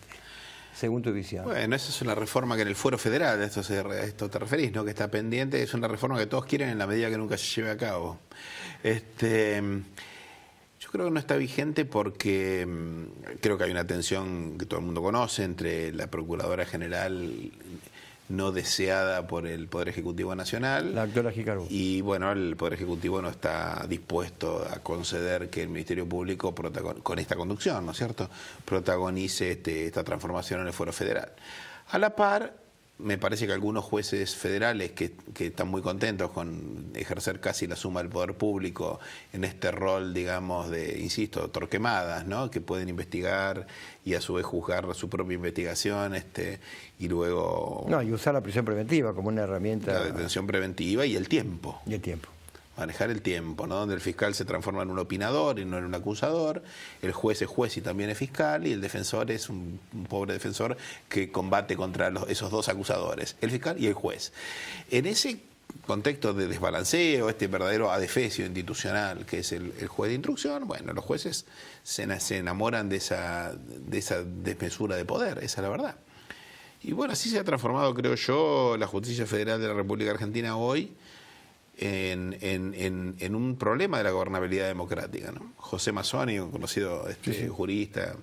Según tu visión. Bueno, esa es una reforma que en el Fuero Federal, a esto te referís, ¿no? Que está pendiente, es una reforma que todos quieren en la medida que nunca se lleve a cabo. Yo creo que no está vigente porque creo que hay una tensión que todo el mundo conoce entre la Procuradora General no deseada por el Poder Ejecutivo Nacional. La doctora Gicaru. Y bueno, el Poder Ejecutivo no está dispuesto a conceder que el Ministerio Público, con esta conducción, ¿no es cierto?, protagonice esta transformación en el Fuero Federal. A la par, me parece que algunos jueces federales que están muy contentos con ejercer casi la suma del poder público en este rol, digamos, de, insisto, torquemadas, ¿no?, que pueden investigar y a su vez juzgar su propia investigación y luego... No, y usar la prisión preventiva como una herramienta... La detención preventiva y el tiempo. Y el tiempo. manejar el tiempo, ¿no? Donde el fiscal se transforma en un opinador y no en un acusador, el juez es juez y también es fiscal, y el defensor es un pobre defensor que combate contra esos dos acusadores, el fiscal y el juez. En ese contexto de desbalanceo, este verdadero adefesio institucional que es el juez de instrucción, bueno, los jueces se enamoran de esa desmesura de poder, esa es la verdad. Y bueno, así se ha transformado, creo yo, la justicia federal de la República Argentina hoy en un problema de la gobernabilidad democrática, ¿no? José Mazzoni, un conocido jurista,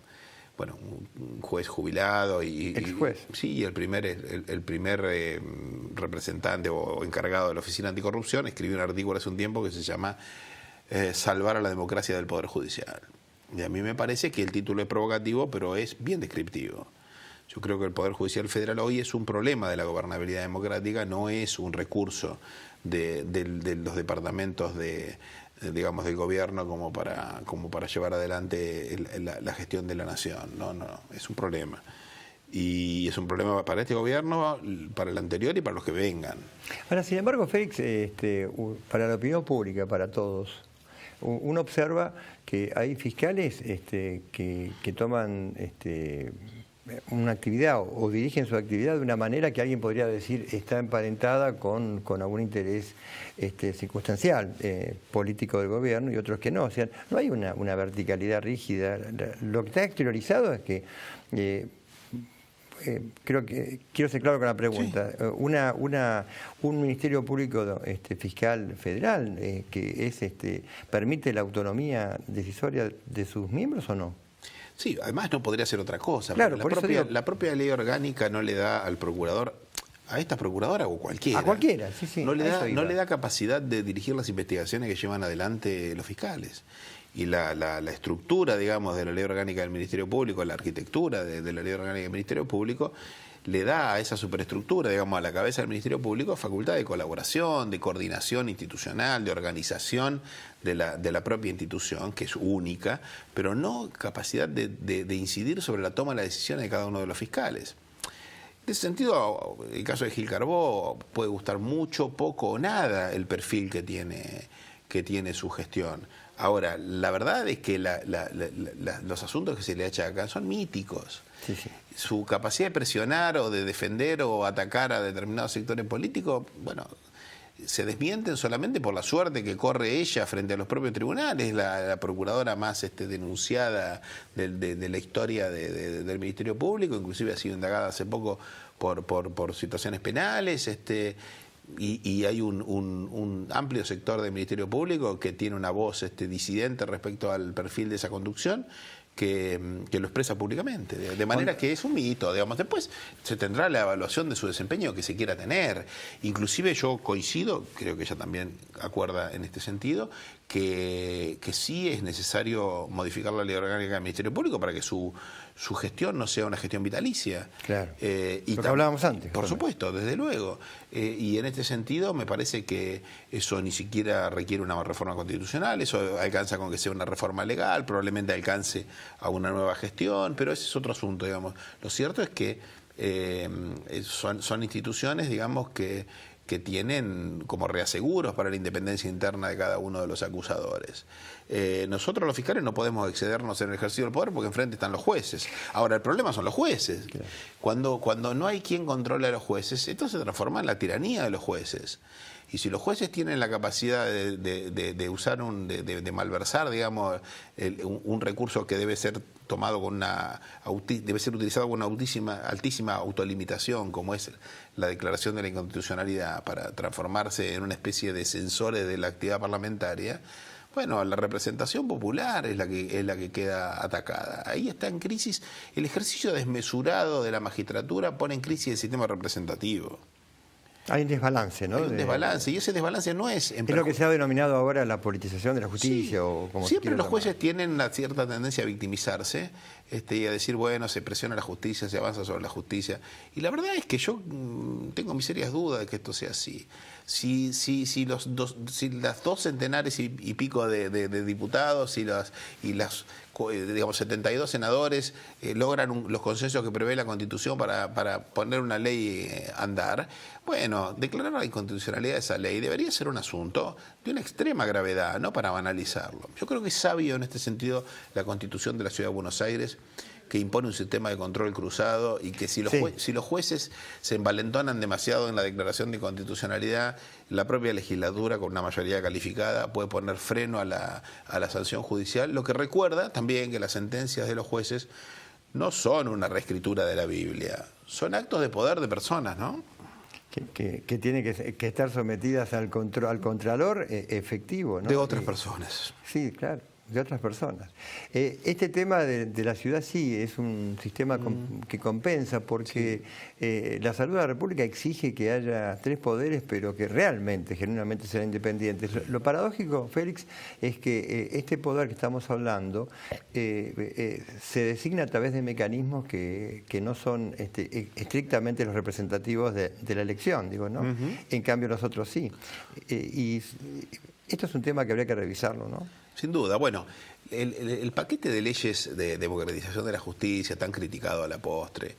bueno, un juez jubilado y exjuez. Sí, el primer representante o encargado de la Oficina Anticorrupción, escribió un artículo hace un tiempo que se llama Salvar a la democracia del Poder Judicial. Y a mí me parece que el título es provocativo, pero es bien descriptivo. Yo creo que el Poder Judicial Federal hoy es un problema de la gobernabilidad democrática, no es un recurso de los departamentos digamos, del gobierno como para llevar adelante la gestión de la nación. No, es un problema. Y es un problema para este gobierno, para el anterior y para los que vengan. Ahora, sin embargo, Félix, para la opinión pública, para todos, uno observa que hay fiscales que toman una actividad o dirigen su actividad de una manera que alguien podría decir está emparentada con algún interés circunstancial, político del gobierno, y otros que no. O sea, no hay una verticalidad rígida. Lo que está exteriorizado es que, creo que quiero ser claro con la pregunta, sí. Un Ministerio Público Fiscal Federal que permite la autonomía decisoria de sus miembros, ¿o no? Sí, además no podría ser otra cosa. Claro, la propia ley orgánica no le da al procurador, a esta procuradora o cualquiera. A cualquiera, sí. No le da capacidad de dirigir las investigaciones que llevan adelante los fiscales. Y la estructura, digamos, de la ley orgánica del Ministerio Público, la arquitectura de la ley orgánica del Ministerio Público, le da a esa superestructura, digamos, a la cabeza del Ministerio Público, facultad de colaboración, de coordinación institucional, de organización de la propia institución, que es única, pero no capacidad de incidir sobre la toma de las decisiones de cada uno de los fiscales. En ese sentido, el caso de Gil Carbó puede gustar mucho, poco o nada el perfil que tiene su gestión. Ahora, la verdad es que los asuntos que se le achacan son míticos. Sí. Su capacidad de presionar o de defender o atacar a determinados sectores políticos, bueno, se desmienten solamente por la suerte que corre ella frente a los propios tribunales, la procuradora más denunciada de la historia del Ministerio Público, inclusive ha sido indagada hace poco por situaciones penales, y hay un amplio sector del Ministerio Público que tiene una voz disidente respecto al perfil de esa conducción, que lo expresa públicamente, de manera que es un mito, digamos. Después se tendrá la evaluación de su desempeño que se quiera tener. Inclusive yo coincido, creo que ella también acuerda en este sentido, que sí es necesario modificar la ley orgánica del Ministerio Público para que su gestión no sea una gestión vitalicia. Claro, lo que hablábamos antes. Por supuesto, desde luego. Y en este sentido me parece que eso ni siquiera requiere una reforma constitucional, eso alcanza con que sea una reforma legal, probablemente alcance a una nueva gestión, pero ese es otro asunto, digamos. Lo cierto es que son instituciones, digamos, que tienen como reaseguros para la independencia interna de cada uno de los acusadores. Nosotros los fiscales no podemos excedernos en el ejercicio del poder porque enfrente están los jueces. Ahora, el problema son los jueces. Claro. Cuando no hay quien controle a los jueces, esto se transforma en la tiranía de los jueces. Y si los jueces tienen la capacidad de usar de malversar, digamos, un recurso que debe ser tomado debe ser utilizado con una altísima autolimitación, como es la declaración de la inconstitucionalidad, para transformarse en una especie de censores de la actividad parlamentaria, bueno, la representación popular es la que queda atacada. Ahí está en crisis. El ejercicio desmesurado de la magistratura pone en crisis el sistema representativo. Hay un desbalance, ¿no? Hay un desbalance, y ese desbalance no es... Es lo que se ha denominado ahora la politización de la justicia, sí, o como siempre los jueces tienen una cierta tendencia a victimizarse y a decir, bueno, se presiona la justicia, se avanza sobre la justicia. Y la verdad es que yo tengo mis serias dudas de que esto sea así. si las 2 centenares y pico de diputados y las digamos 72 senadores logran los consensos que prevé la Constitución para poner una ley a andar, bueno, declarar la inconstitucionalidad de esa ley debería ser un asunto de una extrema gravedad, no para banalizarlo. Yo creo que es sabio en este sentido la Constitución de la Ciudad de Buenos Aires, que impone un sistema de control cruzado y que si los jueces se envalentonan demasiado en la declaración de inconstitucionalidad, la propia legislatura con una mayoría calificada puede poner freno a la sanción judicial, lo que recuerda también que las sentencias de los jueces no son una reescritura de la Biblia, son actos de poder de personas, ¿no? Que tienen que estar sometidas al contralor efectivo, ¿no? De otras personas. Sí, claro, de otras personas. Este tema de la ciudad sí es un sistema que compensa, porque la salud de la República exige que haya 3 poderes, pero que realmente, genuinamente sean independientes. Lo paradójico, Félix, es que este poder que estamos hablando se designa a través de mecanismos que no son estrictamente los representativos de la elección, digo, ¿no? En cambio los otros sí. Y esto es un tema que habría que revisarlo, ¿no? Sin duda. Bueno, el paquete de leyes de democratización de la justicia, tan criticado a la postre,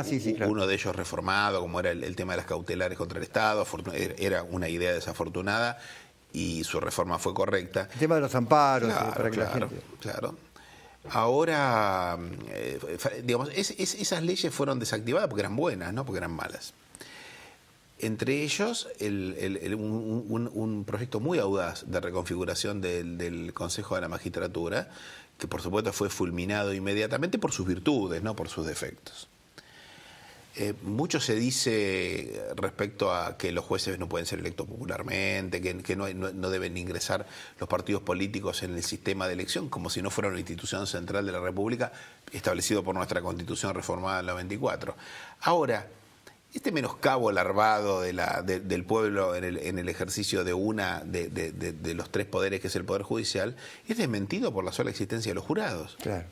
sí, claro. Uno de ellos reformado, como era el tema de las cautelares contra el Estado, era una idea desafortunada y su reforma fue correcta. El tema de los amparos, para que la gente... Claro. Ahora, digamos, esas leyes fueron desactivadas porque eran buenas, no porque eran malas. Entre ellos, un proyecto muy audaz de reconfiguración del Consejo de la Magistratura, que por supuesto fue fulminado inmediatamente por sus virtudes, no por sus defectos. Mucho se dice respecto a que los jueces no pueden ser electos popularmente, que no deben ingresar los partidos políticos en el sistema de elección, como si no fuera una institución central de la República, establecido por nuestra Constitución reformada en el 94. Ahora, este menoscabo larvado del pueblo en el ejercicio de de los 3 poderes, que es el Poder Judicial, es desmentido por la sola existencia de los jurados. Claro.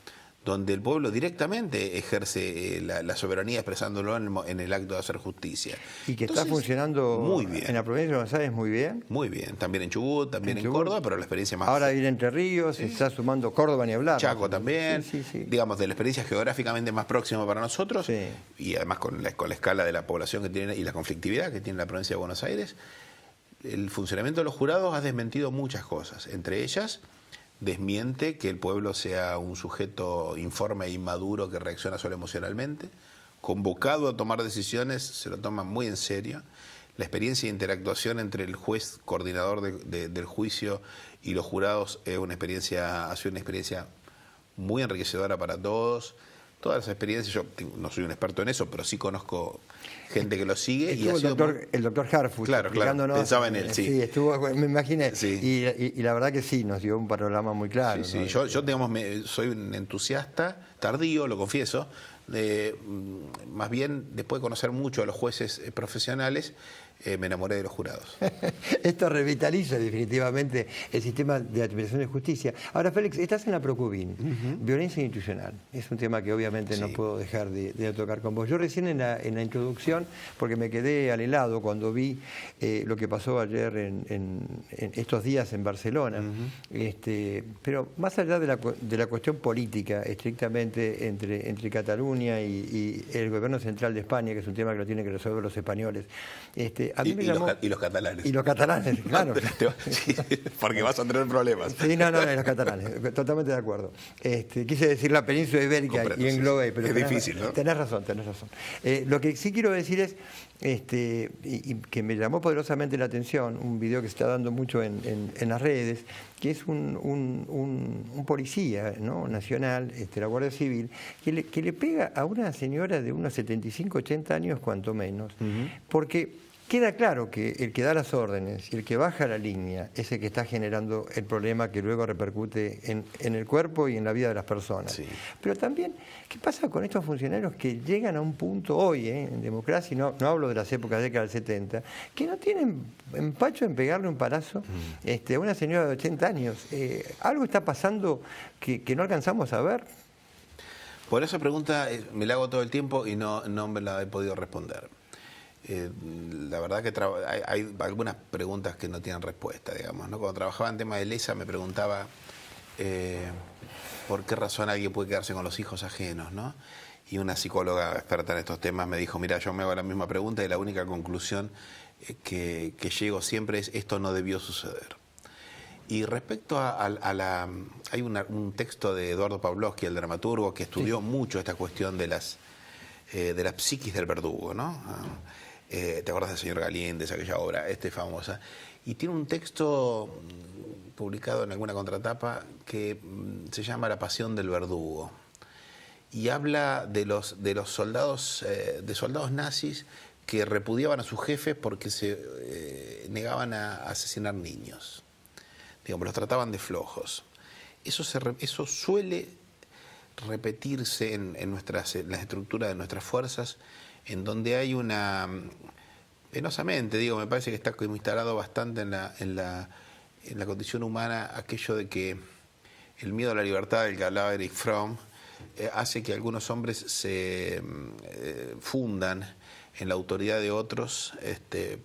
Donde el pueblo directamente ejerce la soberanía expresándolo en el acto de hacer justicia. Y que está funcionando muy bien. En la provincia de Buenos Aires muy bien. Muy bien, también en Chubut, también en Córdoba, pero la experiencia más... Ahora viene Entre Ríos, se está sumando Córdoba ni hablar. Chaco también, digamos, de la experiencia geográficamente más próxima para nosotros, y además con la escala de la población que tiene y la conflictividad que tiene la provincia de Buenos Aires, el funcionamiento de los jurados ha desmentido muchas cosas, entre ellas... desmiente que el pueblo sea un sujeto informe e inmaduro que reacciona solo emocionalmente, convocado a tomar decisiones, se lo toma muy en serio. La experiencia de interactuación entre el juez coordinador del juicio y los jurados ha sido una experiencia muy enriquecedora para todos. Todas las experiencias, yo no soy un experto en eso, pero sí conozco gente que lo sigue. Estuvo el doctor Harfuch. Claro, pensaba en él, sí. Sí, estuvo, me imaginé. Sí. Y la verdad que sí, nos dio un panorama muy claro. Sí, ¿no? Yo digamos, soy un entusiasta, tardío, lo confieso, más bien después de conocer mucho a los jueces profesionales, me enamoré de los jurados. Esto revitaliza definitivamente el sistema de administración de justicia. Ahora, Félix, estás en la Procubin, violencia institucional. Es un tema que obviamente no puedo dejar de tocar con vos. Yo recién en la introducción, porque me quedé al helado cuando vi lo que pasó ayer en estos días en Barcelona, pero más allá de la cuestión política, estrictamente entre Cataluña y el gobierno central de España, que es un tema que lo tienen que resolver los españoles, a mí me llamó... y los catalanes. Y los catalanes, claro. Sí, porque vas a tener problemas. Sí, no, los catalanes, totalmente de acuerdo. Quise decir la península ibérica y englobé, pero es difícil, ¿no? Tenés razón. Lo que sí quiero decir es, y que me llamó poderosamente la atención, un video que se está dando mucho en las redes, que es un policía, ¿no?, nacional, la Guardia Civil, que le pega a una señora de unos 75, 80 años, cuanto menos, porque queda claro que el que da las órdenes y el que baja la línea es el que está generando el problema que luego repercute en el cuerpo y en la vida de las personas. Sí. Pero también, ¿qué pasa con estos funcionarios que llegan a un punto hoy, en democracia, no hablo de las épocas de década del 70, que no tienen empacho en pegarle un palazo a una señora de 80 años? ¿Algo está pasando que no alcanzamos a ver? Por esa pregunta me la hago todo el tiempo y no me la he podido responder. La verdad que hay algunas preguntas que no tienen respuesta, digamos, ¿no? Cuando trabajaba en tema de LESA me preguntaba por qué razón alguien puede quedarse con los hijos ajenos, ¿no? Y una psicóloga experta en estos temas me dijo, mira, yo me hago la misma pregunta y la única conclusión que llego siempre es esto no debió suceder. Y respecto hay un texto de Eduardo Pavlovsky, el dramaturgo, que estudió mucho esta cuestión de la psiquis del verdugo, ¿no? ¿Te acuerdas del señor Galíndez, aquella obra famosa? Y tiene un texto publicado en alguna contratapa que se llama La pasión del verdugo. Y habla de los soldados, soldados nazis que repudiaban a sus jefes porque se negaban a asesinar niños. Digamos, los trataban de flojos. Eso suele repetirse en la estructura de nuestras fuerzas, en donde hay penosamente, me parece que está instalado bastante en la condición humana aquello de que el miedo a la libertad del que hablaba Erich Fromm hace que algunos hombres se fundan en la autoridad de otros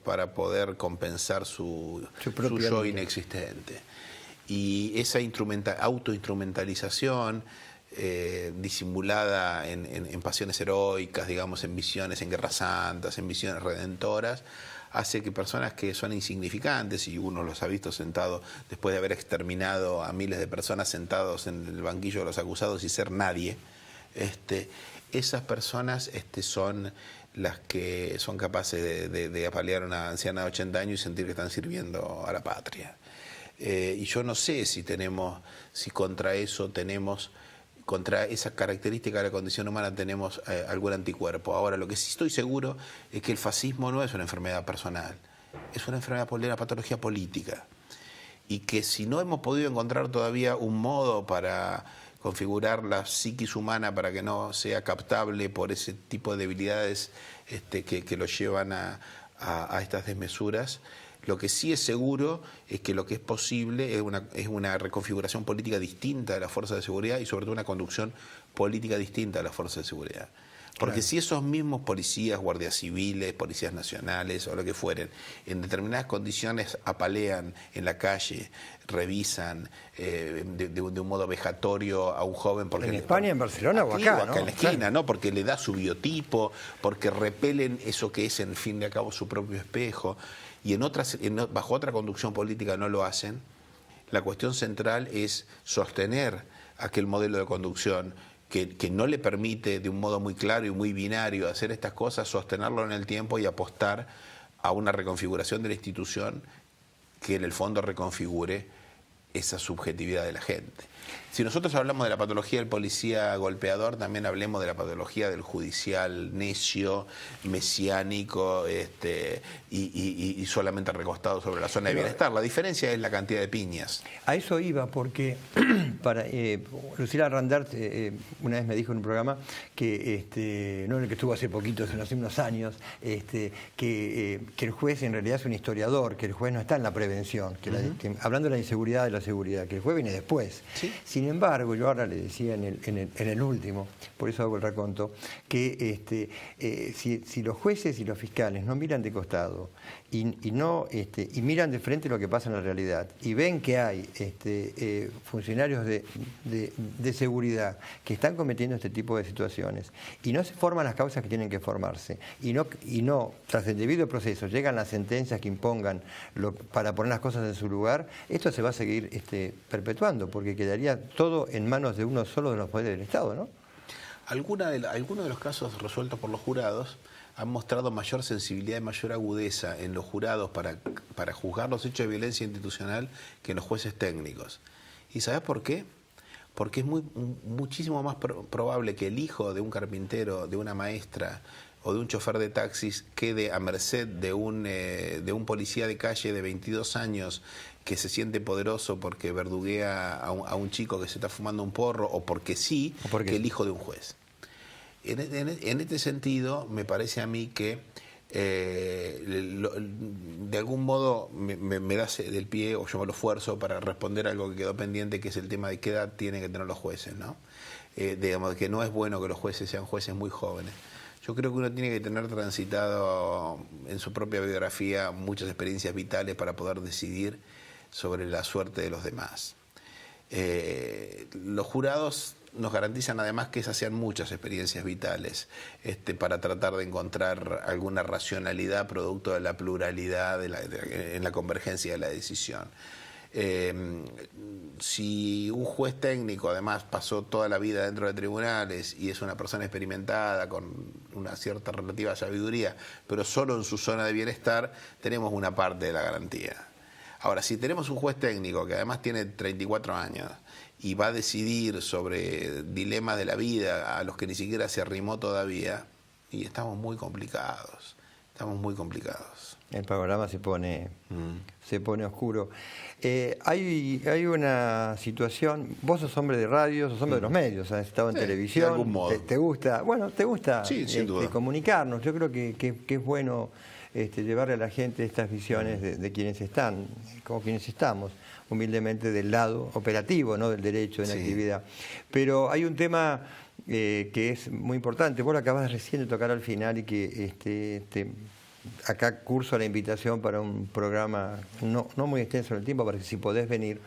para poder compensar su yo inexistente. Y esa autoinstrumentalización disimulada en pasiones heroicas, digamos, en visiones, en guerras santas, en visiones redentoras, hace que personas que son insignificantes, y uno los ha visto sentados después de haber exterminado a miles de personas sentados en el banquillo de los acusados y ser nadie, esas personas son las que son capaces de apalear a una anciana de 80 años y sentir que están sirviendo a la patria. Y yo no sé si contra eso tenemos, contra esa característica de la condición humana tenemos algún anticuerpo. Ahora, lo que sí estoy seguro es que el fascismo no es una enfermedad personal, es una enfermedad, una patología política. Y que si no hemos podido encontrar todavía un modo para configurar la psiquis humana para que no sea captable por ese tipo de debilidades que lo llevan a estas desmesuras, lo que sí es seguro es que lo que es posible es una reconfiguración política distinta de las fuerzas de seguridad y sobre todo una conducción política distinta de las fuerzas de seguridad. Porque si esos mismos policías, guardias civiles, policías nacionales o lo que fueren, en determinadas condiciones apalean en la calle, revisan de un modo vejatorio a un joven... Porque en España, en Barcelona o acá, ¿no? En la esquina, ¿no? Porque le da su biotipo, porque repelen eso que es, en fin de cabo, su propio espejo, y bajo otra conducción política no lo hacen. La cuestión central es sostener aquel modelo de conducción que no le permite de un modo muy claro y muy binario hacer estas cosas, sostenerlo en el tiempo y apostar a una reconfiguración de la institución que en el fondo reconfigure esa subjetividad de la gente. Si nosotros hablamos de la patología del policía golpeador, también hablemos de la patología del judicial necio, mesiánico y solamente recostado sobre la zona de bienestar. La diferencia es la cantidad de piñas. A eso iba porque Lucila Randart una vez me dijo en un programa que, no en el que estuvo hace poquito, sino hace unos años, que el juez en realidad es un historiador, que el juez no está en la prevención, hablando de la inseguridad de la seguridad, que el juez viene después. ¿Sí? Sin embargo, yo ahora le decía en el último, por eso hago el raconto, que si los jueces y los fiscales no miran de costado y miran de frente lo que pasa en la realidad y ven que hay funcionarios de seguridad que están cometiendo este tipo de situaciones y no se forman las causas que tienen que formarse y no tras el debido proceso llegan las sentencias que impongan para poner las cosas en su lugar, esto se va a seguir perpetuando porque quedaría todo en manos de uno solo de los poderes del Estado, ¿no? Algunos de los casos resueltos por los jurados han mostrado mayor sensibilidad y mayor agudeza en los jurados para juzgar los hechos de violencia institucional que en los jueces técnicos. ¿Y sabes por qué? Porque es muchísimo más probable que el hijo de un carpintero, de una maestra o de un chofer de taxis quede a merced de un policía de calle de 22 años que se siente poderoso porque verduguea a un chico que se está fumando un porro o porque sí, que el hijo de un juez. En este sentido, me parece a mí que de algún modo me das del pie o yo me lo esfuerzo para responder a algo que quedó pendiente, que es el tema de qué edad tienen que tener los jueces, ¿no? Digamos que no es bueno que los jueces sean jueces muy jóvenes. Yo creo que uno tiene que tener transitado en su propia biografía muchas experiencias vitales para poder decidir sobre la suerte de los demás. Los jurados nos garantizan además que esas sean muchas experiencias vitales, para tratar de encontrar alguna racionalidad producto de la pluralidad en la convergencia de la decisión. Si un juez técnico además pasó toda la vida dentro de tribunales y es una persona experimentada con una cierta relativa sabiduría, pero solo en su zona de bienestar, tenemos una parte de la garantía. Ahora, si tenemos un juez técnico que además tiene 34 años y va a decidir sobre dilemas de la vida a los que ni siquiera se arrimó todavía, y estamos muy complicados, El panorama se pone oscuro. Hay una situación, vos sos hombre de radio, sos hombre de los medios, has estado en televisión, de algún modo. Te gusta Sí, sin duda. comunicarnos. Yo creo que es bueno llevarle a la gente estas visiones de quienes están, como quienes estamos, humildemente del lado operativo, no del derecho en actividad. Pero hay un tema que es muy importante, vos lo acabas recién de tocar al final y que acá curso la invitación para un programa no muy extenso en el tiempo, para que si podés venir,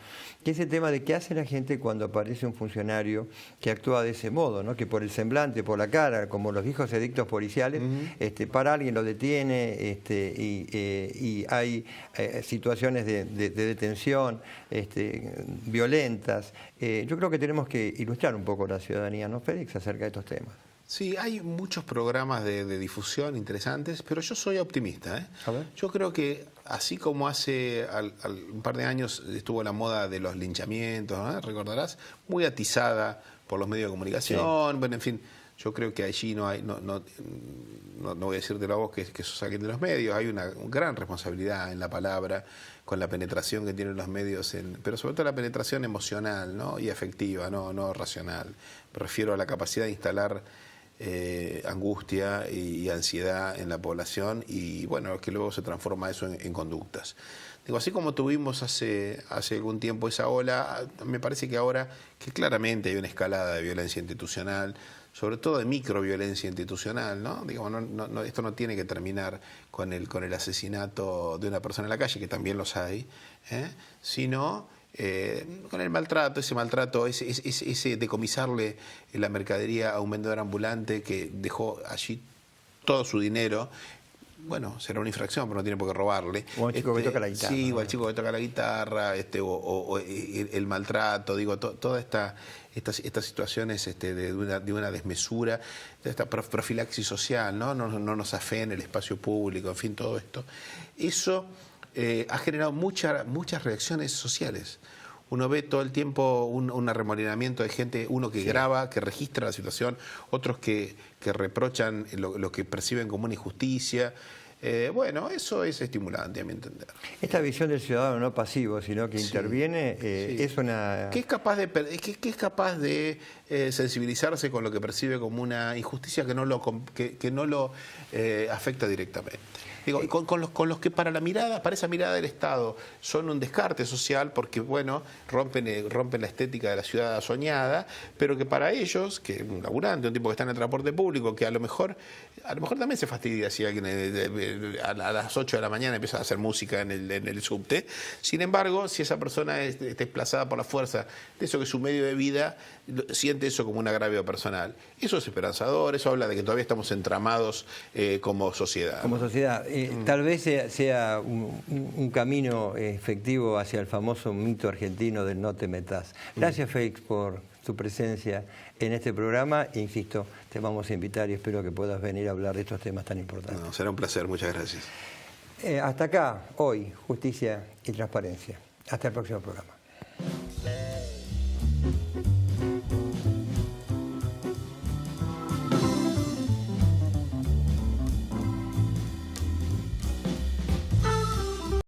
que es el tema de qué hace la gente cuando aparece un funcionario que actúa de ese modo, ¿no? Que por el semblante, por la cara, como los viejos edictos policiales, para alguien lo detiene y hay situaciones de detención violentas. Yo creo que tenemos que ilustrar un poco a la ciudadanía, ¿no, Félix?, acerca de estos temas. Sí, hay muchos programas de difusión interesantes, pero yo soy optimista, ¿eh? A ver. Yo creo que así como hace un par de años estuvo la moda de los linchamientos, ¿no? Recordarás, muy atizada por los medios de comunicación, bueno, en fin, yo creo que allí no voy a decirte la voz que sos alguien de los medios, hay una gran responsabilidad en la palabra, con la penetración que tienen los medios, pero sobre todo la penetración emocional, ¿no? Y afectiva, no racional. Me refiero a la capacidad de instalar angustia y ansiedad en la población y bueno, que luego se transforma eso en conductas. Digo, así como tuvimos hace algún tiempo esa ola, me parece que ahora que claramente hay una escalada de violencia institucional, sobre todo de microviolencia institucional, ¿no? Digamos, esto no tiene que terminar con el asesinato de una persona en la calle, que también los hay, sino con el maltrato, ese decomisarle la mercadería a un vendedor ambulante que dejó allí todo su dinero. Bueno, será una infracción, pero no tiene por qué robarle. O al chico que toca la guitarra. Sí, o al chico que toca la guitarra, o el maltrato, digo, todas estas situaciones de una desmesura, de esta profilaxis social, ¿no? No nos afeen el espacio público, en fin, todo esto. Eso ha generado muchas reacciones sociales. Uno ve todo el tiempo un arremolinamiento de gente, uno que graba, que registra la situación, otros que reprochan lo que perciben como una injusticia. Bueno, eso es estimulante, a mi entender. Esta visión del ciudadano no pasivo, sino que interviene, es una... Que es capaz de sensibilizarse con lo que percibe como una injusticia que no lo afecta directamente. Digo, con los que para esa mirada del Estado son un descarte social porque, bueno, rompen la estética de la ciudad soñada, pero que para ellos, que un laburante, un tipo que está en el transporte público, que a lo mejor también se fastidia si alguien a las 8 de la mañana empieza a hacer música en el subte. Sin embargo, si esa persona es desplazada por la fuerza de eso que es su medio de vida, siente eso como un agravio personal. Eso es esperanzador, eso habla de que todavía estamos entramados como sociedad. Como sociedad. Tal vez sea un camino efectivo hacia el famoso mito argentino del no te metas. Gracias, Félix, por tu presencia en este programa. E insisto, te vamos a invitar y espero que puedas venir a hablar de estos temas tan importantes. No, será un placer, muchas gracias. Hasta acá, hoy, Justicia y Transparencia. Hasta el próximo programa.